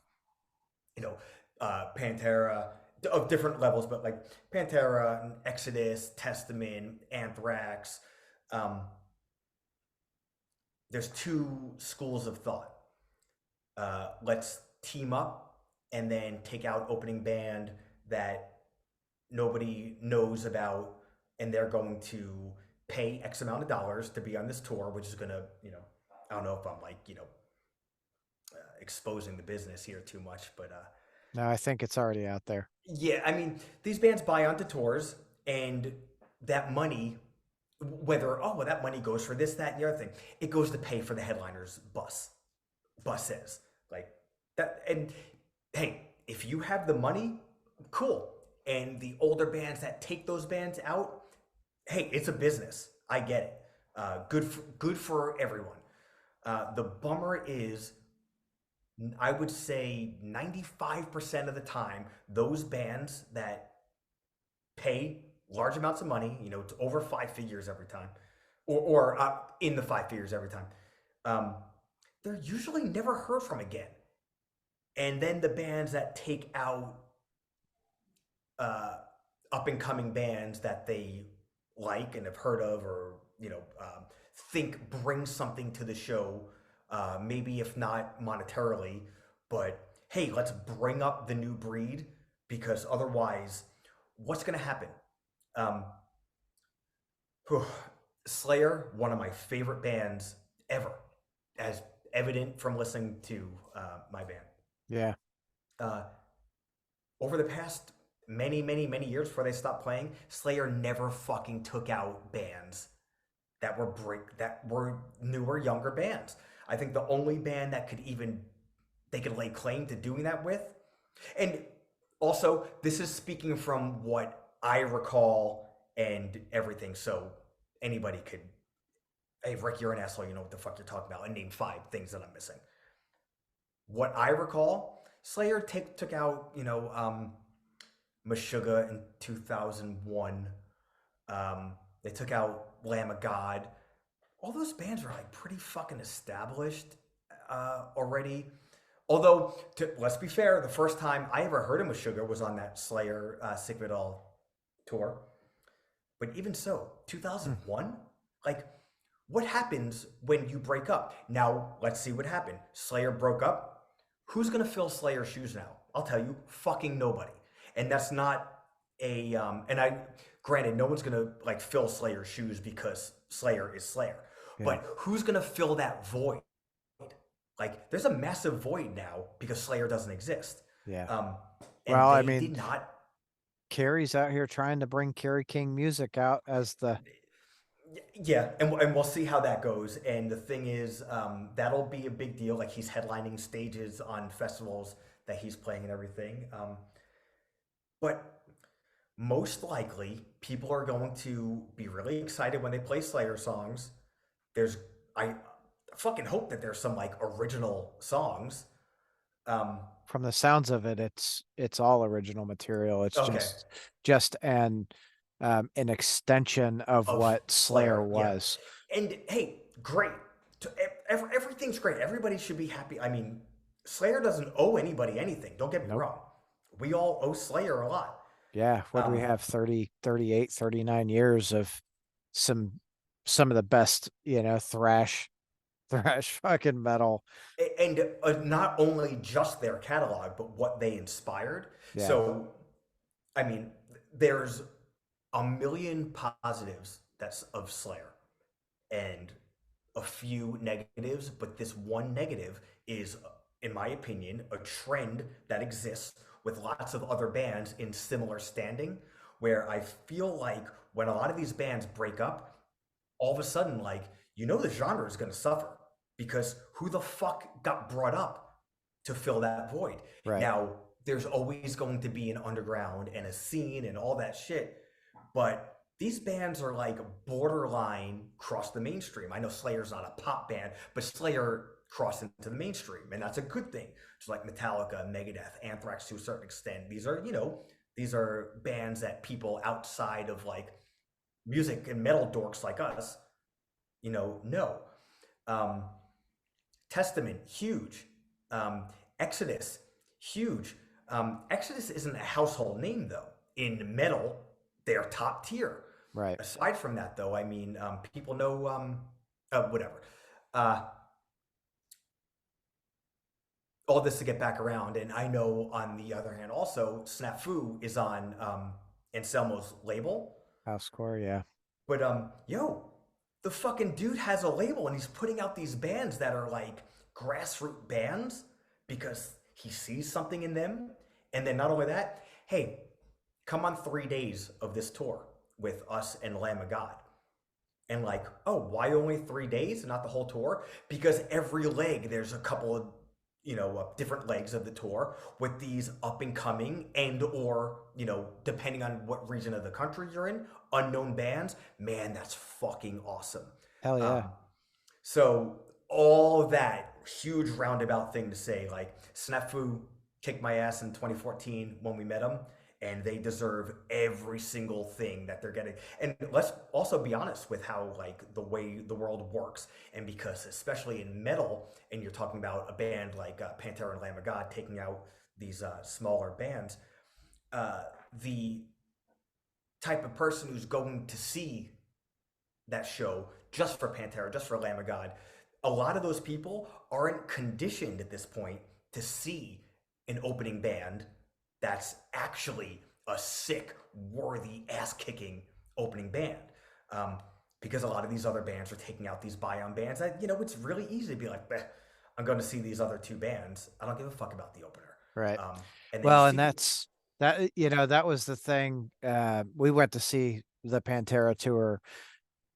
you know, Pantera of different levels, but like Pantera, Exodus, Testament, Anthrax. Um, there's two schools of thought. Let's team up and then take out opening band that nobody knows about, and they're going to pay X amount of dollars to be on this tour, which is gonna, I don't know if I'm like, exposing the business here too much, but No, I think it's already out there. yeah, I mean, these bands buy onto tours, and that money, whether, oh, well, that money goes for this, that, and the other thing, it goes to pay for the headliner's buses, like that. And hey, if you have the money, cool. And the older bands that take those bands out, hey, it's a business. I get it. Good for everyone. The bummer is, I would say 95% of the time, those bands that pay large amounts of money, it's over five figures every time, or in the five figures every time, um, they're usually never heard from again. And then the bands that take out uh, up and coming bands that they like and have heard of, or think bring something to the show, maybe if not monetarily, but hey, let's bring up the new breed, because otherwise, what's going to happen? Um, Slayer, one of my favorite bands ever, as evident from listening to my band. Yeah. Uh, Over the past many, many, many years before they stopped playing, Slayer never fucking took out bands that were newer, younger bands. I think the only band that could even they could lay claim to doing that with, and also this is speaking from what I recall and everything. So anybody could, hey Rick, you're an asshole. You know what the fuck you're talking about, and name 5 things that I'm missing. What I recall, Slayer took out Meshuggah in 2001. They took out Lamb of God. All those bands were like pretty fucking established already. Although, let's be fair, the first time I ever heard of Meshuggah was on that Slayer Sick of It All tour. But even so, Hmm. 2001? Like, what happens when you break up? Now, let's see what happened. Slayer broke up. Who's going to fill Slayer's shoes now? I'll tell you, fucking nobody. And that's not and granted, no one's going to like fill Slayer's shoes because Slayer is Slayer. Yeah. But who's going to fill that void? Like, there's a massive void now because Slayer doesn't exist. Yeah. Um, and Well, I they mean, did not. Carrie's out here trying to bring Carrie King music out as the Yeah, and we'll see how that goes. And the thing is, that'll be a big deal. Like he's headlining stages on festivals that he's playing and everything. But most likely, people are going to be really excited when they play Slayer songs. There's, I fucking hope that there's some like original songs. Um, from the sounds of it, it's all original material. It's okay, just an extension of of what Slayer Slayer, yeah. was. And hey, great. Everything's great. Everybody should be happy. I mean, Slayer doesn't owe anybody anything. Don't get me Nope. wrong. We all owe Slayer a lot. Yeah, what do we Um, have? 30, 38, 39 years of some some of the best, thrash fucking metal. and not only just their catalog, but what they inspired. Yeah, So, I mean, there's a million positives that's of Slayer, and a few negatives, but this one negative is, in my opinion, a trend that exists with lots of other bands in similar standing, where I feel like when a lot of these bands break up, all of a sudden, like, the genre is going to suffer because who the fuck got brought up to fill that void? right. Now, there's always going to be an underground and a scene and all that shit, but these bands are like borderline cross the mainstream. I know Slayer's not a pop band, but Slayer crossed into the mainstream, and that's a good thing. Just like Metallica, Megadeth, Anthrax to a certain extent. These are bands that people outside of like music and metal dorks like us, know. Um, Testament, huge. Exodus, huge. Exodus isn't a household name though. In metal, they're top tier. Right. Aside from that, though, I mean, people know whatever. Uh, all this to get back around, and I know on the other hand, also Snafu is on Anselmo's label. Housecore, yeah. But the fucking dude has a label and he's putting out these bands that are like grassroots bands because he sees something in them. And then not only that, hey, come on 3 days of this tour with us and Lamb of God. And like, oh, why only 3 days and not the whole tour? Because every leg there's a couple of different legs of the tour with these up and coming and or depending on what region of the country you're in, unknown bands. Man, that's fucking awesome. Hell yeah. So all that huge roundabout thing to say, like Snafu kicked my ass in 2014 when we met him, and they deserve every single thing that they're getting. And let's also be honest with how like the way the world works, and because especially in metal, and you're talking about a band like Pantera and Lamb of God taking out these smaller bands, the type of person who's going to see that show just for Pantera, just for Lamb of God, a lot of those people aren't conditioned at this point to see an opening band that's actually a sick, worthy, ass kicking opening band. Um, because a lot of these other bands are taking out these buy-on bands. It's really easy to be like, I'm going to see these other two bands. I don't give a fuck about the opener. Right. And then you Well, and see, that's that, that was the thing. We went to see the Pantera tour.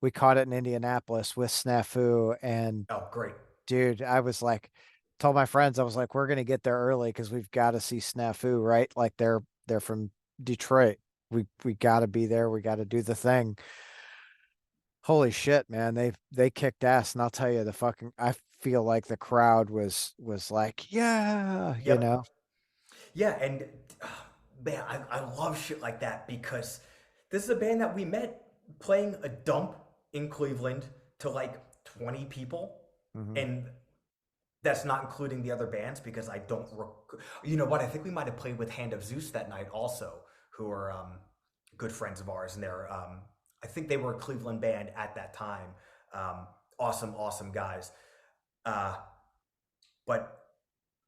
We caught it in Indianapolis with Snafu, and oh, great. dude, I was like, told my friends, I was like, we're gonna get there early because we've got to see Snafu, right? Like they're from Detroit. We got to be there. We got to do the thing. Holy shit, man. They kicked ass, and I'll tell you the fucking I feel like the crowd was like, yeah, you Yep. know. Yeah, and man, I love shit like that because this is a band that we met playing a dump in Cleveland to like 20 people. Hmm. And that's not including the other bands because I don't. You know what? I think we might have played with Hand of Zeus that night also, who are good friends of ours, and they're I think they were a Cleveland band at that time. Awesome, awesome guys. Uh, but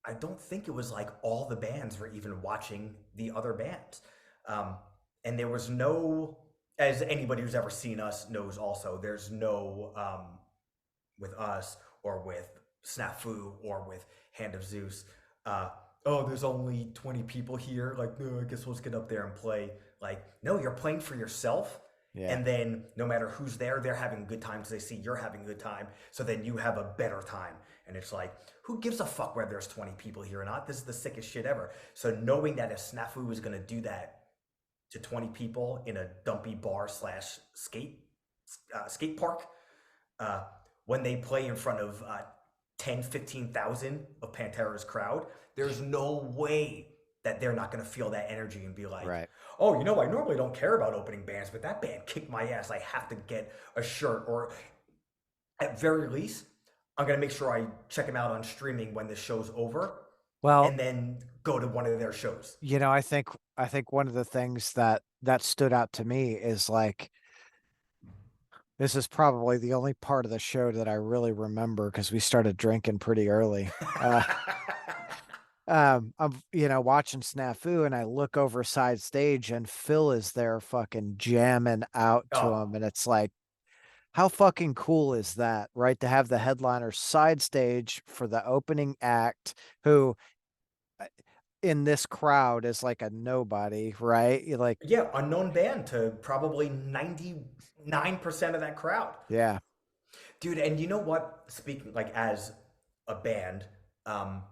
I don't think it was like all the bands were even watching the other bands. Um, and there was no, as anybody who's ever seen us knows also, there's no, with us or with Snafu or with Hand of Zeus, uh, oh, there's only 20 people here. Like, no, I guess we'll just get up there and play. Like, no, you're playing for yourself. Yeah. And then no matter who's there, they're having a good time because they see you're having a good time. So then you have a better time. And it's like, who gives a fuck whether there's 20 people here or not? This is the sickest shit ever. So knowing that if Snafu was going to do that to 20 people in a dumpy bar slash skate park, uh, when they play in front of 10, 15,000 of Pantera's crowd, there's no way that they're not going to feel that energy and be like, Right. oh, you know, I normally don't care about opening bands, but that band kicked my ass. I have to get a shirt, or at very least, I'm going to make sure I check them out on streaming when the show's over Well, and then go to one of their shows. I think one of the things that stood out to me is like this is probably the only part of the show that I really remember because we started drinking pretty early. I'm watching Snafu and I look over side stage and Phil is there fucking jamming out to Oh, him, and it's like, how fucking cool is that, right? To have the headliner side stage for the opening act, who uh, in this crowd is like a nobody, right? You're like, yeah, unknown band to probably 99% of that crowd. yeah, Dude, and you know what? Speaking like as a band, um,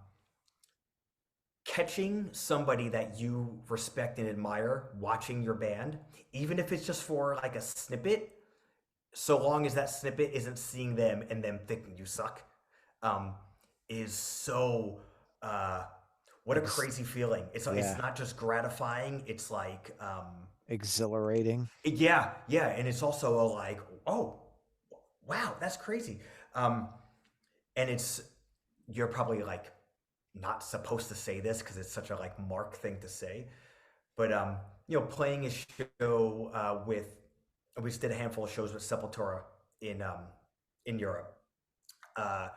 catching somebody that you respect and admire watching your band, even if it's just for like a snippet, so long as that snippet isn't seeing them and them thinking you suck, um, is so uh, what a ex crazy feeling. It's yeah, not just gratifying. It's like exhilarating. yeah, yeah, and it's also a like, oh, wow, that's crazy. Um, and it's you're probably like not supposed to say this because it's such a like Mark thing to say, but playing a show with we just did a handful of shows with Sepultura in Europe. Uh,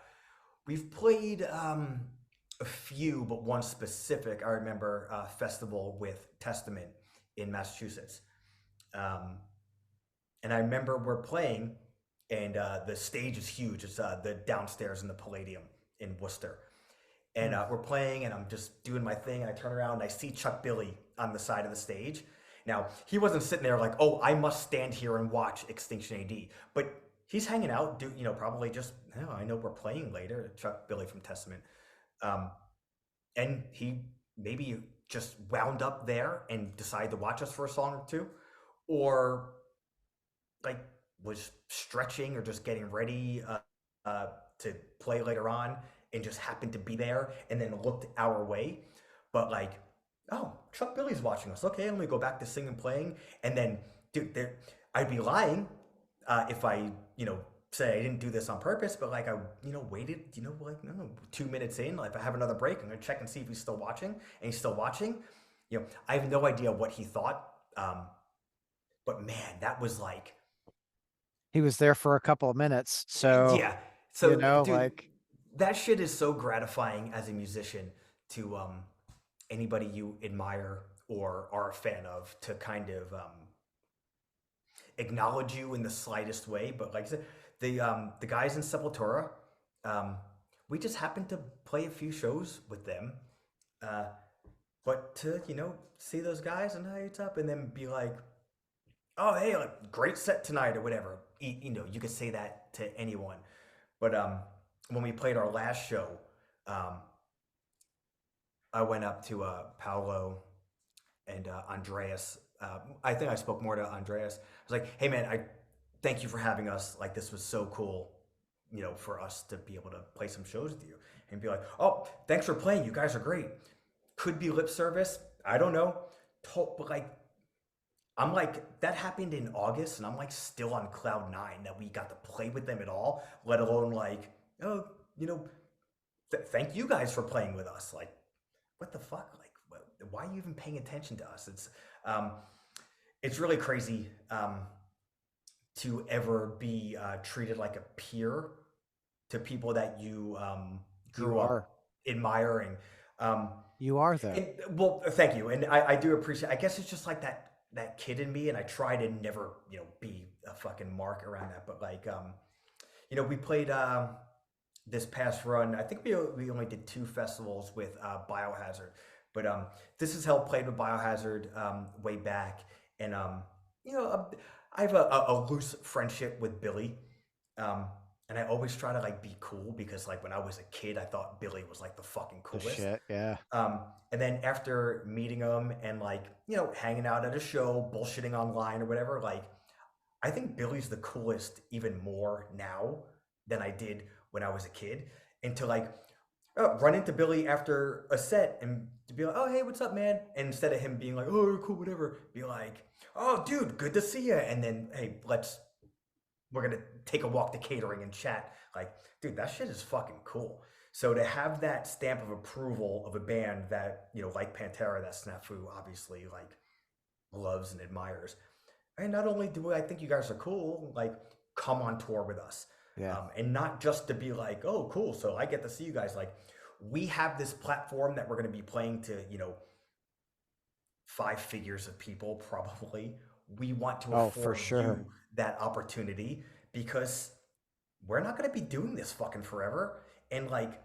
we've played a few, but one specific I remember festival with Testament in Massachusetts. Um, and I remember we're playing, and the stage is huge. It's the downstairs in the Palladium in Worcester, and Hmm. we're playing, and I'm just doing my thing, and I turn around and I see Chuck Billy on the side of the stage. Now he wasn't sitting there like, oh, I must stand here and watch Extinction AD, but he's hanging out, probably just, oh, I know we're playing later. Chuck Billy from Testament, um, and he maybe just wound up there and decided to watch us for a song or two, or like was stretching or just getting ready uh, to play later on and just happened to be there and then looked our way. But like, oh, Chuck Billy's watching us. Okay, let me go back to singing and playing. And then, dude, I'd be lying if I, say I didn't do this on purpose, but like I, waited, like, no, 2 minutes in, like if I have another break, I'm gonna check and see if he's still watching, and he's still watching. I have no idea what he thought. But man, that was like, He was there for a couple of minutes, so yeah. So, dude, like that shit is so gratifying as a musician to anybody you admire or are a fan of to kind of acknowledge you in the slightest way. But like I said, the guys in Sepultura, um, we just happened to play a few shows with them. Uh, but to see those guys and hey, it's up, and then be like, oh hey, like great set tonight or whatever. You could say that to anyone. But when we played our last show, um, I went up to Paolo and Andreas. I think I spoke more to Andreas. I was like, "Hey, man, I thank you for having us. Like, this was so cool, for us to be able to play some shows with you." And be like, "Oh, thanks for playing. You guys are great." Could be lip service. I don't know. But like, I'm like, that happened in August, and I'm like still on cloud nine that we got to play with them at all. Let alone like, oh, you know, thank you guys for playing with us. Like, what the fuck? Like, why are you even paying attention to us? Um, it's really crazy to ever be treated like a peer to people that you You grew are. up admiring. Um, You are though. and well, thank you, and I do appreciate. I guess it's just like that kid in me, and I try to never be a fucking mark around that. But like we played this past run. I think we only did two festivals with Biohazard, but this is hell played with Biohazard way back, and you know I have a loose friendship with Billy, um, and I always try to like be cool because like when I was a kid, I thought Billy was like the fucking The coolest. shit. Yeah. And then after meeting him and like hanging out at a show, bullshitting online or whatever, like I think Billy's the coolest even more now than I did when I was a kid. And to like run into Billy after a set and to be like, oh, hey, what's up, man? And instead of him being like, oh, cool, whatever, be like, oh, dude, good to see you. And then, hey, we're going to take a walk to catering and chat. Like, dude, that shit is fucking cool. So to have that stamp of approval of a band that, like Pantera, that Snafu obviously like loves and admires, and not only do I think you guys are cool, like come on tour with us, Yeah. and not just to be like, oh, cool, so I get to see you guys. Like, we have this platform that we're going to be playing to, five figures of people probably. We want to Oh, for afford sure. you that opportunity because we're not going to be doing this fucking forever. And like,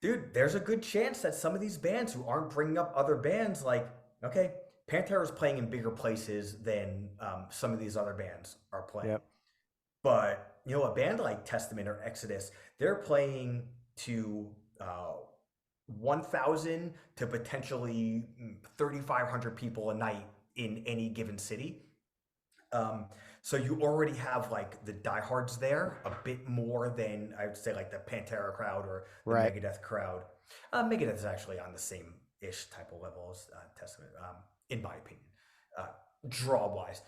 dude, there's a good chance that some of these bands who aren't bringing up other bands, like, okay, Pantera's playing in bigger places than some of these other bands are playing. Yep. But, a band like Testament or Exodus, they're playing to 1,000 to potentially 3,500 people a night in any given city. Um, so you already have like the diehards there a bit more than I would say like the Pantera crowd or the Right. Megadeth crowd. Megadeth is actually on the same ish type of level as Testament, in my opinion, uh, draw wise.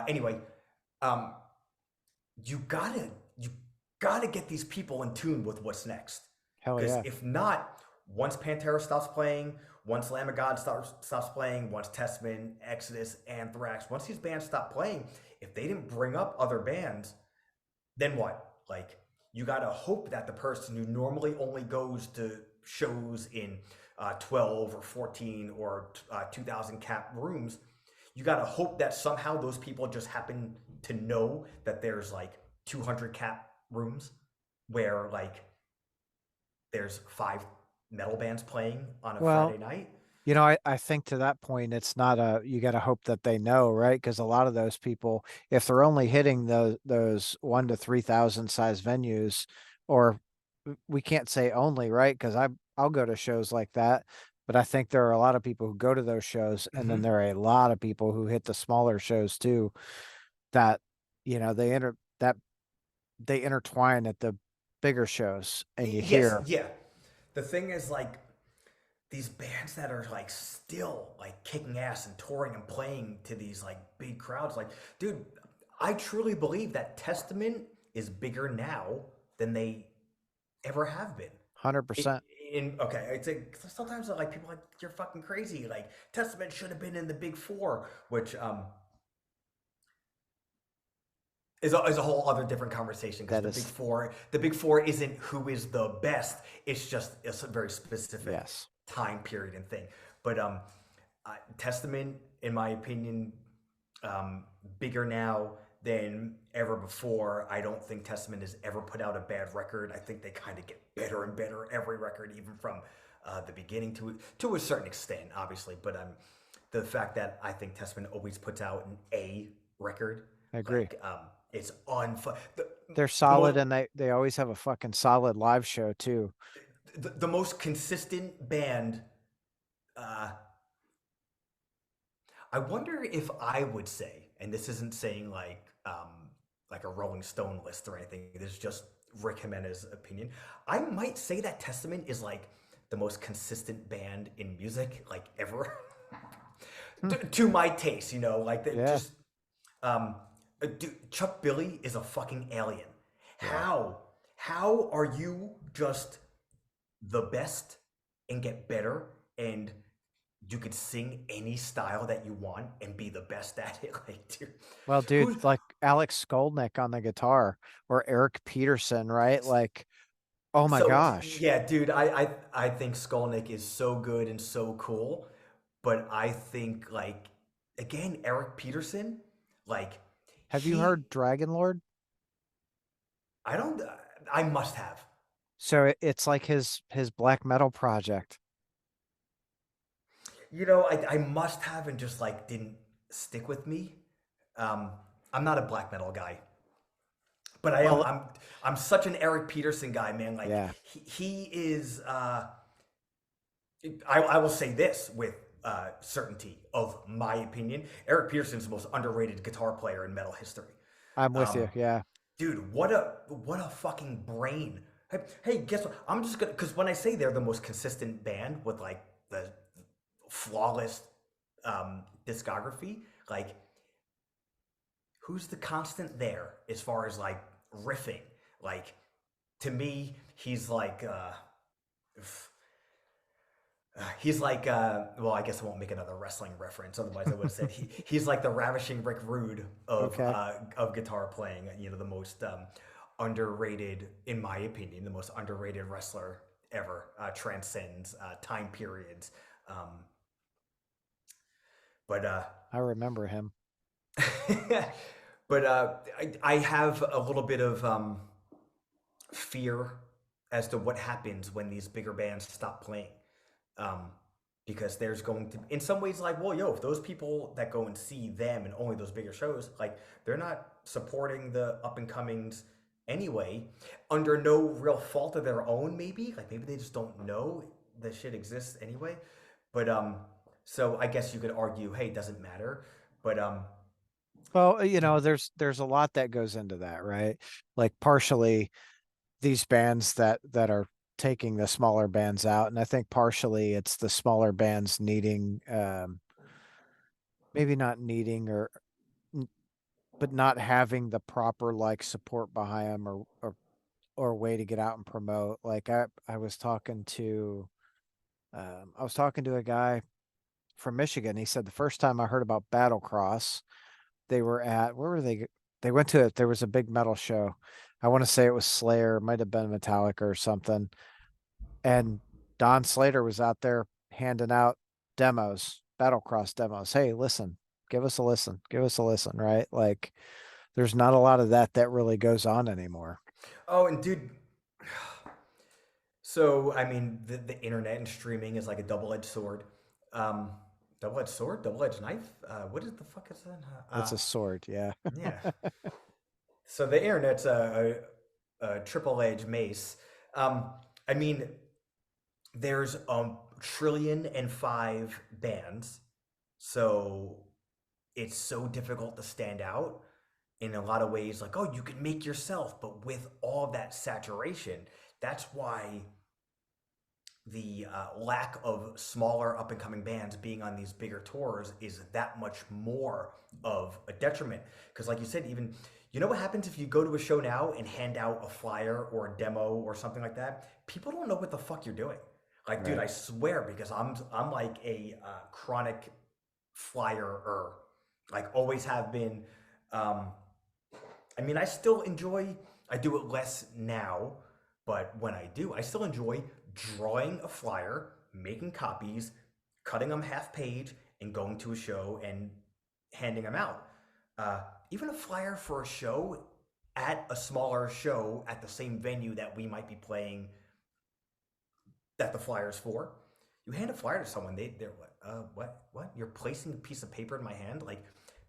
Anyway, um, you gotta you gotta get these people in tune with what's next, Hell because yeah. if not, once Pantera stops playing, once Lamb of God stops playing, once Testament, Exodus, Anthrax, once these bands stop playing, if they didn't bring up other bands, then what? Like, you gotta hope that the person who normally only goes to shows in 12 or 14 or 2,000 cap rooms, you gotta hope that somehow those people just happen to know that there's like 200 cap rooms where like there's five metal bands playing on a Well, Friday night. I think to that point, it's not you got to hope that they know, right? Because a lot of those people, if they're only hitting those 1 to 3,000 size venues, or we can't say only, right? Because I'll go to shows like that, but I think there are a lot of people who go to those shows, and then Mm-hmm. there are a lot of people who hit the smaller shows too, that they intertwine at the bigger shows, and you Yes, hear yeah. The thing is, like, these bands that are like still like kicking ass and touring and playing to these like big crowds, like, dude, I truly believe that Testament is bigger now than they ever have been. It, 100%. in okay, it's like sometimes like people are like, you're fucking crazy. Like, Testament should have been in the big four, which is a whole other different conversation because That is, the big four isn't who is the best. It's just it's a very specific yes, time period and thing. But Testament, in my opinion, um, bigger now than ever before. I don't think Testament has ever put out a bad record. I think they kind of get better and better every record, even from the beginning to a certain extent, obviously. But the fact that I think Testament always puts out an A record, I agree. like It's unfun. They're The most solid and they always have a fucking solid live show too. the most consistent band. Uh, I wonder if I would say, and this isn't saying like a Rolling Stone list or anything. This is just Rick Jimenez's opinion. I might say that Testament is like the most consistent band in music like ever. Hmm, To my taste, like that. yeah, Just um, dude, Chuck Billy is a fucking alien. yeah. How how are you just the best and get better and you could sing any style that you want and be the best at it? Like, dude, Well, dude, who's like Alex Skolnick on the guitar or Eric Peterson, right? Like, oh my so gosh. yeah, dude. I think Skolnick is so good and so cool, but I think like again Eric Peterson, like Have you he heard Dragon Lord? I don't I must have. So it's like his black metal project. I must have and just like didn't stick with me. Um, I'm not a black metal guy, but I am. Well, I'm such an Eric Peterson guy, man. Like yeah, he is. I will say this with certainty of my opinion. Eric Peterson's the most underrated guitar player in metal history. I'm with Um, you. Yeah. Dude, what a fucking brain. Hey, guess what? I'm just gonna because when I say they're the most consistent band with like the flawless discography, like who's the constant there as far as like riffing? Like to me, he's like well, I guess I won't make another wrestling reference. Otherwise, I would have said he's like the ravishing Rick Rude Okay. of guitar playing. The most underrated, in my opinion, the most underrated wrestler ever. Transcends time periods. Um, but I remember him. but I have a little bit of fear as to what happens when these bigger bands stop playing. Um, because there's going to, in some ways, like, well, yo, if those people that go and see them and only those bigger shows, like, they're not supporting the up and comings anyway, under no real fault of their own, maybe. Like, maybe they just don't know the shit exists anyway. But, so I guess you could argue, hey, it doesn't matter. But, Well, there's a lot that goes into that, right? Like partially these bands that are taking the smaller bands out, and I think partially it's the smaller bands needing maybe not needing but not having the proper like support behind them or way to get out and promote. Like I was talking to a guy from Michigan. He said the first time I heard about Battlecross, they were at where were they? They went to it. There was a big metal show. I want to say it was Slayer, might have been Metallica or something. And Don Slater was out there handing out demos, Battlecross demos. Hey, listen, give us a listen, give us a listen, right? Like there's not a lot of that really goes on anymore. oh, and dude, so I mean, the internet and streaming is like a double-edged sword. Um, double-edged sword, double-edged knife. What is the fuck is that? It's a sword, yeah. Yeah. So the internet's a triple-edged mace. Um, I mean, there's trillion and five bands, so it's so difficult to stand out in a lot of ways. Like, oh, you can make yourself, but with all that saturation, that's why the lack of smaller up and coming bands being on these bigger tours is that much more of a detriment. Because, like you said, even what happens if you go to a show now and hand out a flyer or a demo or something like that? People don't know what the fuck you're doing. Like, dude, Right. I swear, because I'm like a chronic flyer, like always have been. Um, I mean, I still enjoy. I do it less now, but when I do, I still enjoy drawing a flyer, making copies, cutting them half page, and going to a show and handing them out. Even a flyer for a show at a smaller show at the same venue that we might be playing that the flyer's for. You hand a flyer to someone, they're what? What? You're placing a piece of paper in my hand? Like,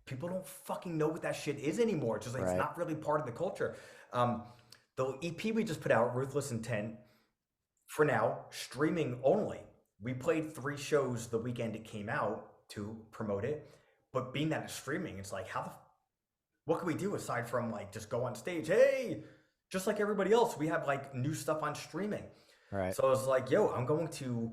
People don't fucking know what that shit is anymore. It's just like, it's Right. not really part of the culture. Um, the EP we just put out, Ruthless Intent, for now, streaming only. We played 3 shows the weekend it came out to promote it, but being that it's streaming, it's like, what can we do aside from like just go on stage? Hey, just like everybody else, we have like new stuff on streaming. Right. So I was like, yo, I'm going to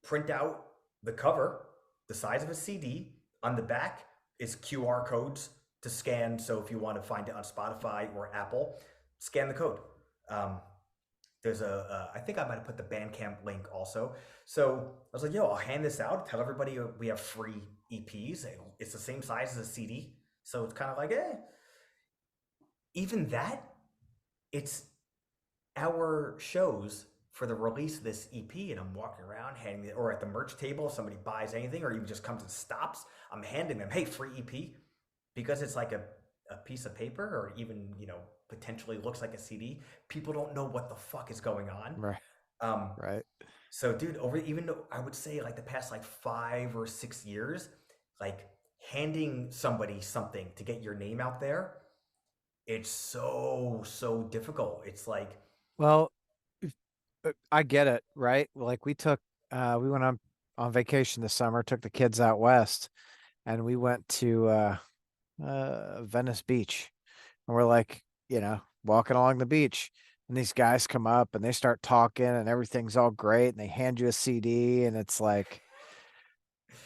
print out the cover, the size of a CD. On the back is QR codes to scan. So if you want to find it on Spotify or Apple, scan the code. Um, there's I think I might have put the Bandcamp link also. So I was like, yo, I'll hand this out, tell everybody we have free EPs. It's the same size as a CD. So it's kind of like, even that, it's our shows for the release of this EP, and I'm walking around handing it, or at the merch table, if somebody buys anything, or even just comes and stops, I'm handing them, hey, free EP, because it's like a piece of paper, or even potentially looks like a CD. People don't know what the fuck is going on. Right. Um, Right. so, dude, over even though I would say like the past like 5 or 6 years, like handing somebody something to get your name out there, it's so difficult. It's like, Well, I get it, right? Like we went on vacation this summer, took the kids out west, and we went to Venice Beach. And we're like, walking along the beach, and these guys come up and they start talking and everything's all great, and they hand you a CD, and it's like,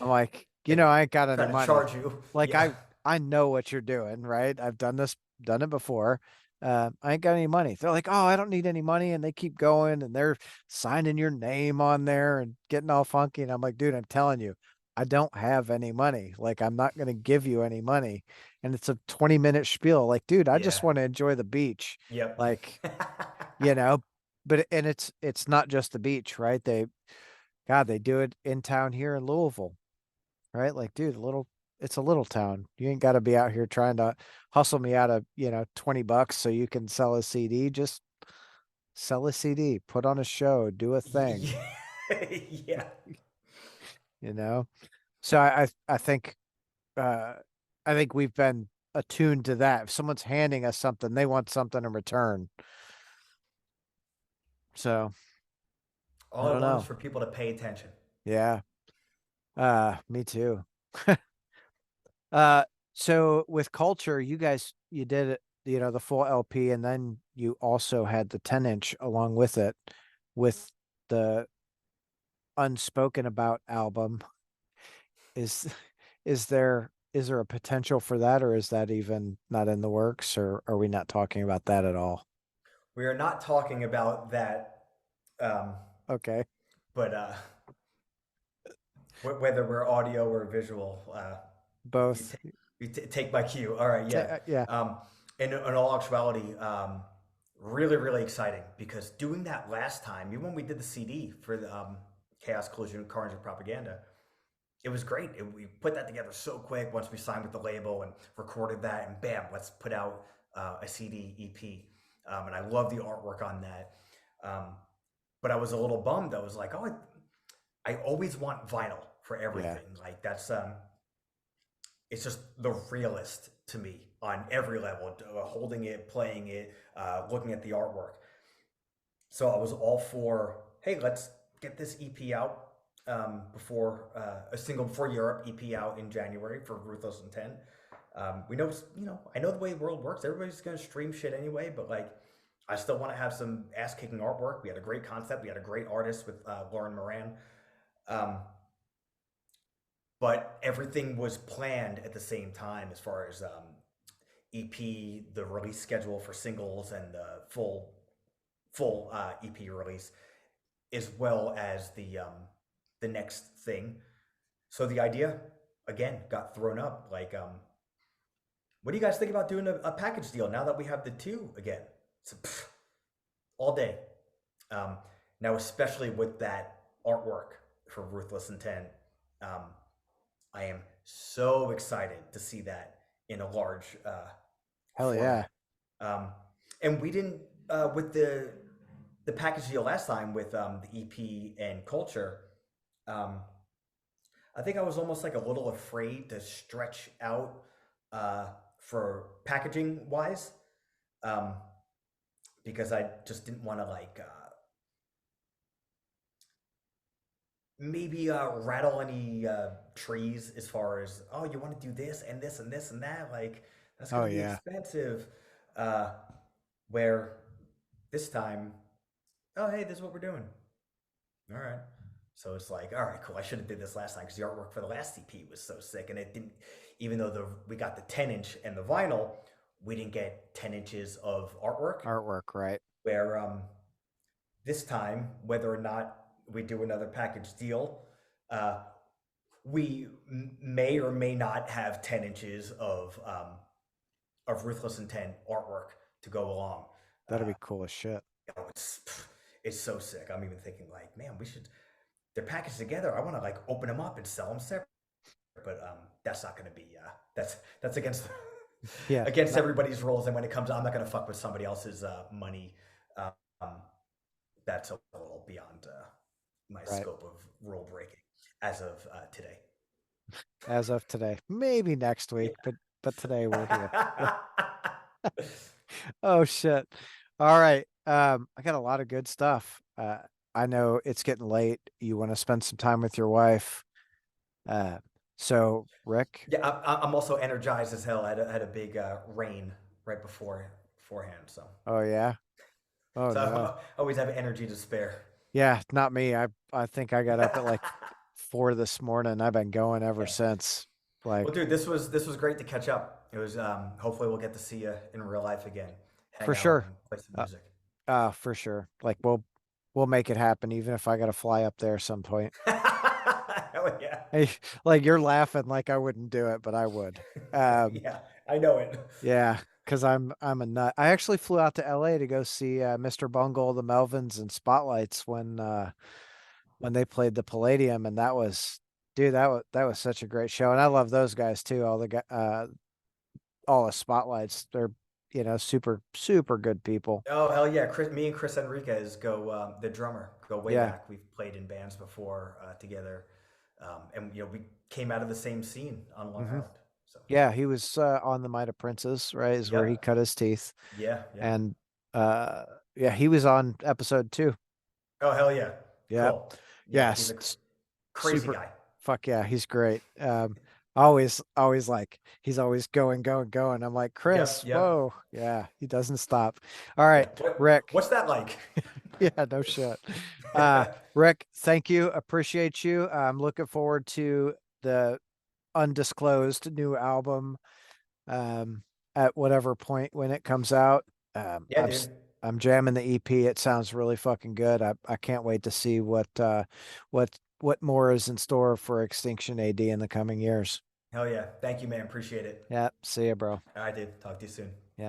I'm like, and I ain't got any trying to money. charge you. Like Yeah. I know what you're doing, right? I've done it before. I ain't got any money. They're like, oh, I don't need any money, and they keep going and they're signing your name on there and getting all funky. And I'm like, dude, I'm telling you, I don't have any money. Like, I'm not gonna give you any money. And it's a 20-minute spiel. Like, dude, I Yeah. just want to enjoy the beach. Yep. Like, you know, but and it's not just the beach, right? They do it in town here in Louisville, right? Like, dude, it's a little town. You ain't got to be out here trying to hustle me out of, $20 so you can sell a CD. Just sell a CD, put on a show, do a thing, Yeah. Yeah. you know? So uh I think we've been attuned to that. If someone's handing us something, they want something in return. So All I I don't want is know. for people to pay attention. Yeah. Me too. So with culture, you did it, the full LP, and then you also had the 10-inch along with it, with the Unspoken About album. Is is there a potential for that, or is that even not in the works, or are we not talking about that at all? We are not talking about that, um, Okay. but whether we're audio or visual, you, Both. ta- take my cue. All right, yeah. Yeah. Um, in all actuality, really exciting because doing that last time, even when we did the CD for the Chaos, Collision, Carnage, and Propaganda, it was great. We put that together so quick once we signed with the label and recorded that, and bam, let's put out a CD EP. And I love the artwork on that. Um, but I was a little bummed. I was like, oh, I always want vinyl for Yeah. everything. Like it's just the realest to me on every level. Holding it, playing it, looking at the artwork. So I was all for, hey, let's get this EP out before a single before Europe, EP out in January for Ruthless Intent. We know, I know the way the world works. Everybody's gonna stream shit anyway, but like, I still want to have some ass kicking artwork. We had a great concept. We had a great artist with Lauren Moran. Um, but everything was planned at the same time as far as EP, the release schedule for singles, and the full EP release, as well as the next thing. So the idea again got thrown up. Like, what do you guys think about doing a package deal now that we have the two again? So, all day. Um, Now, especially with that artwork for Ruthless Intent, um, I am so excited to see that in a large Hell yeah. format. Um, and we didn't with the package deal last time with the EP and Culture. Um, I think I was almost like a little afraid to stretch out for packaging wise, um, because I just didn't want to maybe rattle any trees as far as, oh, you want to do this and this and this and that, like that's Oh going to be yeah. expensive. uh, where this time, oh, hey, this is what we're doing. All right. So it's like, all right, cool. I should have did this last time because the artwork for the last CP was so sick, and it didn't. Even though we got the 10-inch and the vinyl, we didn't get 10 inches of artwork. Artwork, right? Where this time, whether or not we do another package deal, uh, we may or may not have 10 inches of Ruthless Intent artwork to go along. That'd Uh, be cool as shit. oh, it's so sick. I'm even thinking like, man, we should. They're packaged together. I want to like open them up and sell them separate, but that's not going to be. That's against Yeah. against everybody's rules. And when it comes, I'm not going to fuck with somebody else's money. Um, that's a little beyond my Right. scope of rule breaking as of today. As of today. Maybe next Yeah. week, but today we're here. Oh shit. All right. I got a lot of good stuff. I know it's getting late. You want to spend some time with your wife. Uh, so Rick, Yeah, I'm also energized as hell. I had a big rain right beforehand, so oh yeah. Oh no. I always have energy to spare. Yeah, not me. I think I got up at like 4 this morning. I've been going ever Yeah. since. Well, Like dude, this was great to catch up. It was hopefully we'll get to see you in real life again, for hang out sure. and play some Uh, music. for sure. Like we'll make it happen even if I gotta fly up there some point. Hell yeah. Hey, like you're laughing like I wouldn't do it, but I would. Um, Yeah, I know it. yeah, because I'm a nut. I actually flew out to LA to go see Mr. Bungle, the Melvins, and Spotlights when they played the Palladium, and that was, dude, that was such a great show, and I love those guys too. All the Spotlights, they're super super good people. Oh hell yeah, me and Chris Enriquez go the drummer go way Yeah. back. We've played in bands before together, and we came out of the same scene on Long Hmm. Island. So Yeah, he was on the Might of Princes, right? Is where he yep, cut his teeth, yeah, yeah. and uh, yeah, he was on episode 2. Oh hell yeah, Yeah, cool. Yeah, he's yes, a crazy super. guy. Fuck yeah, he's great. Always like he's always going, going, going. I'm like, Yep, Chris, yep. whoa, yeah, he doesn't stop. All Yeah. right, Rick. What's that like? Yeah, no shit. Uh, Rick, thank you. Appreciate you. I'm looking forward to the undisclosed new album um at whatever point when it comes out. Um, Yeah, I'm dude. s- I'm jamming the EP. It sounds really fucking good. I can't wait to see what more is in store for Extinction AD in the coming years. Hell yeah. Thank you, man. Appreciate it. Yeah, see ya, bro. All right, dude. Talk to you soon. Yeah.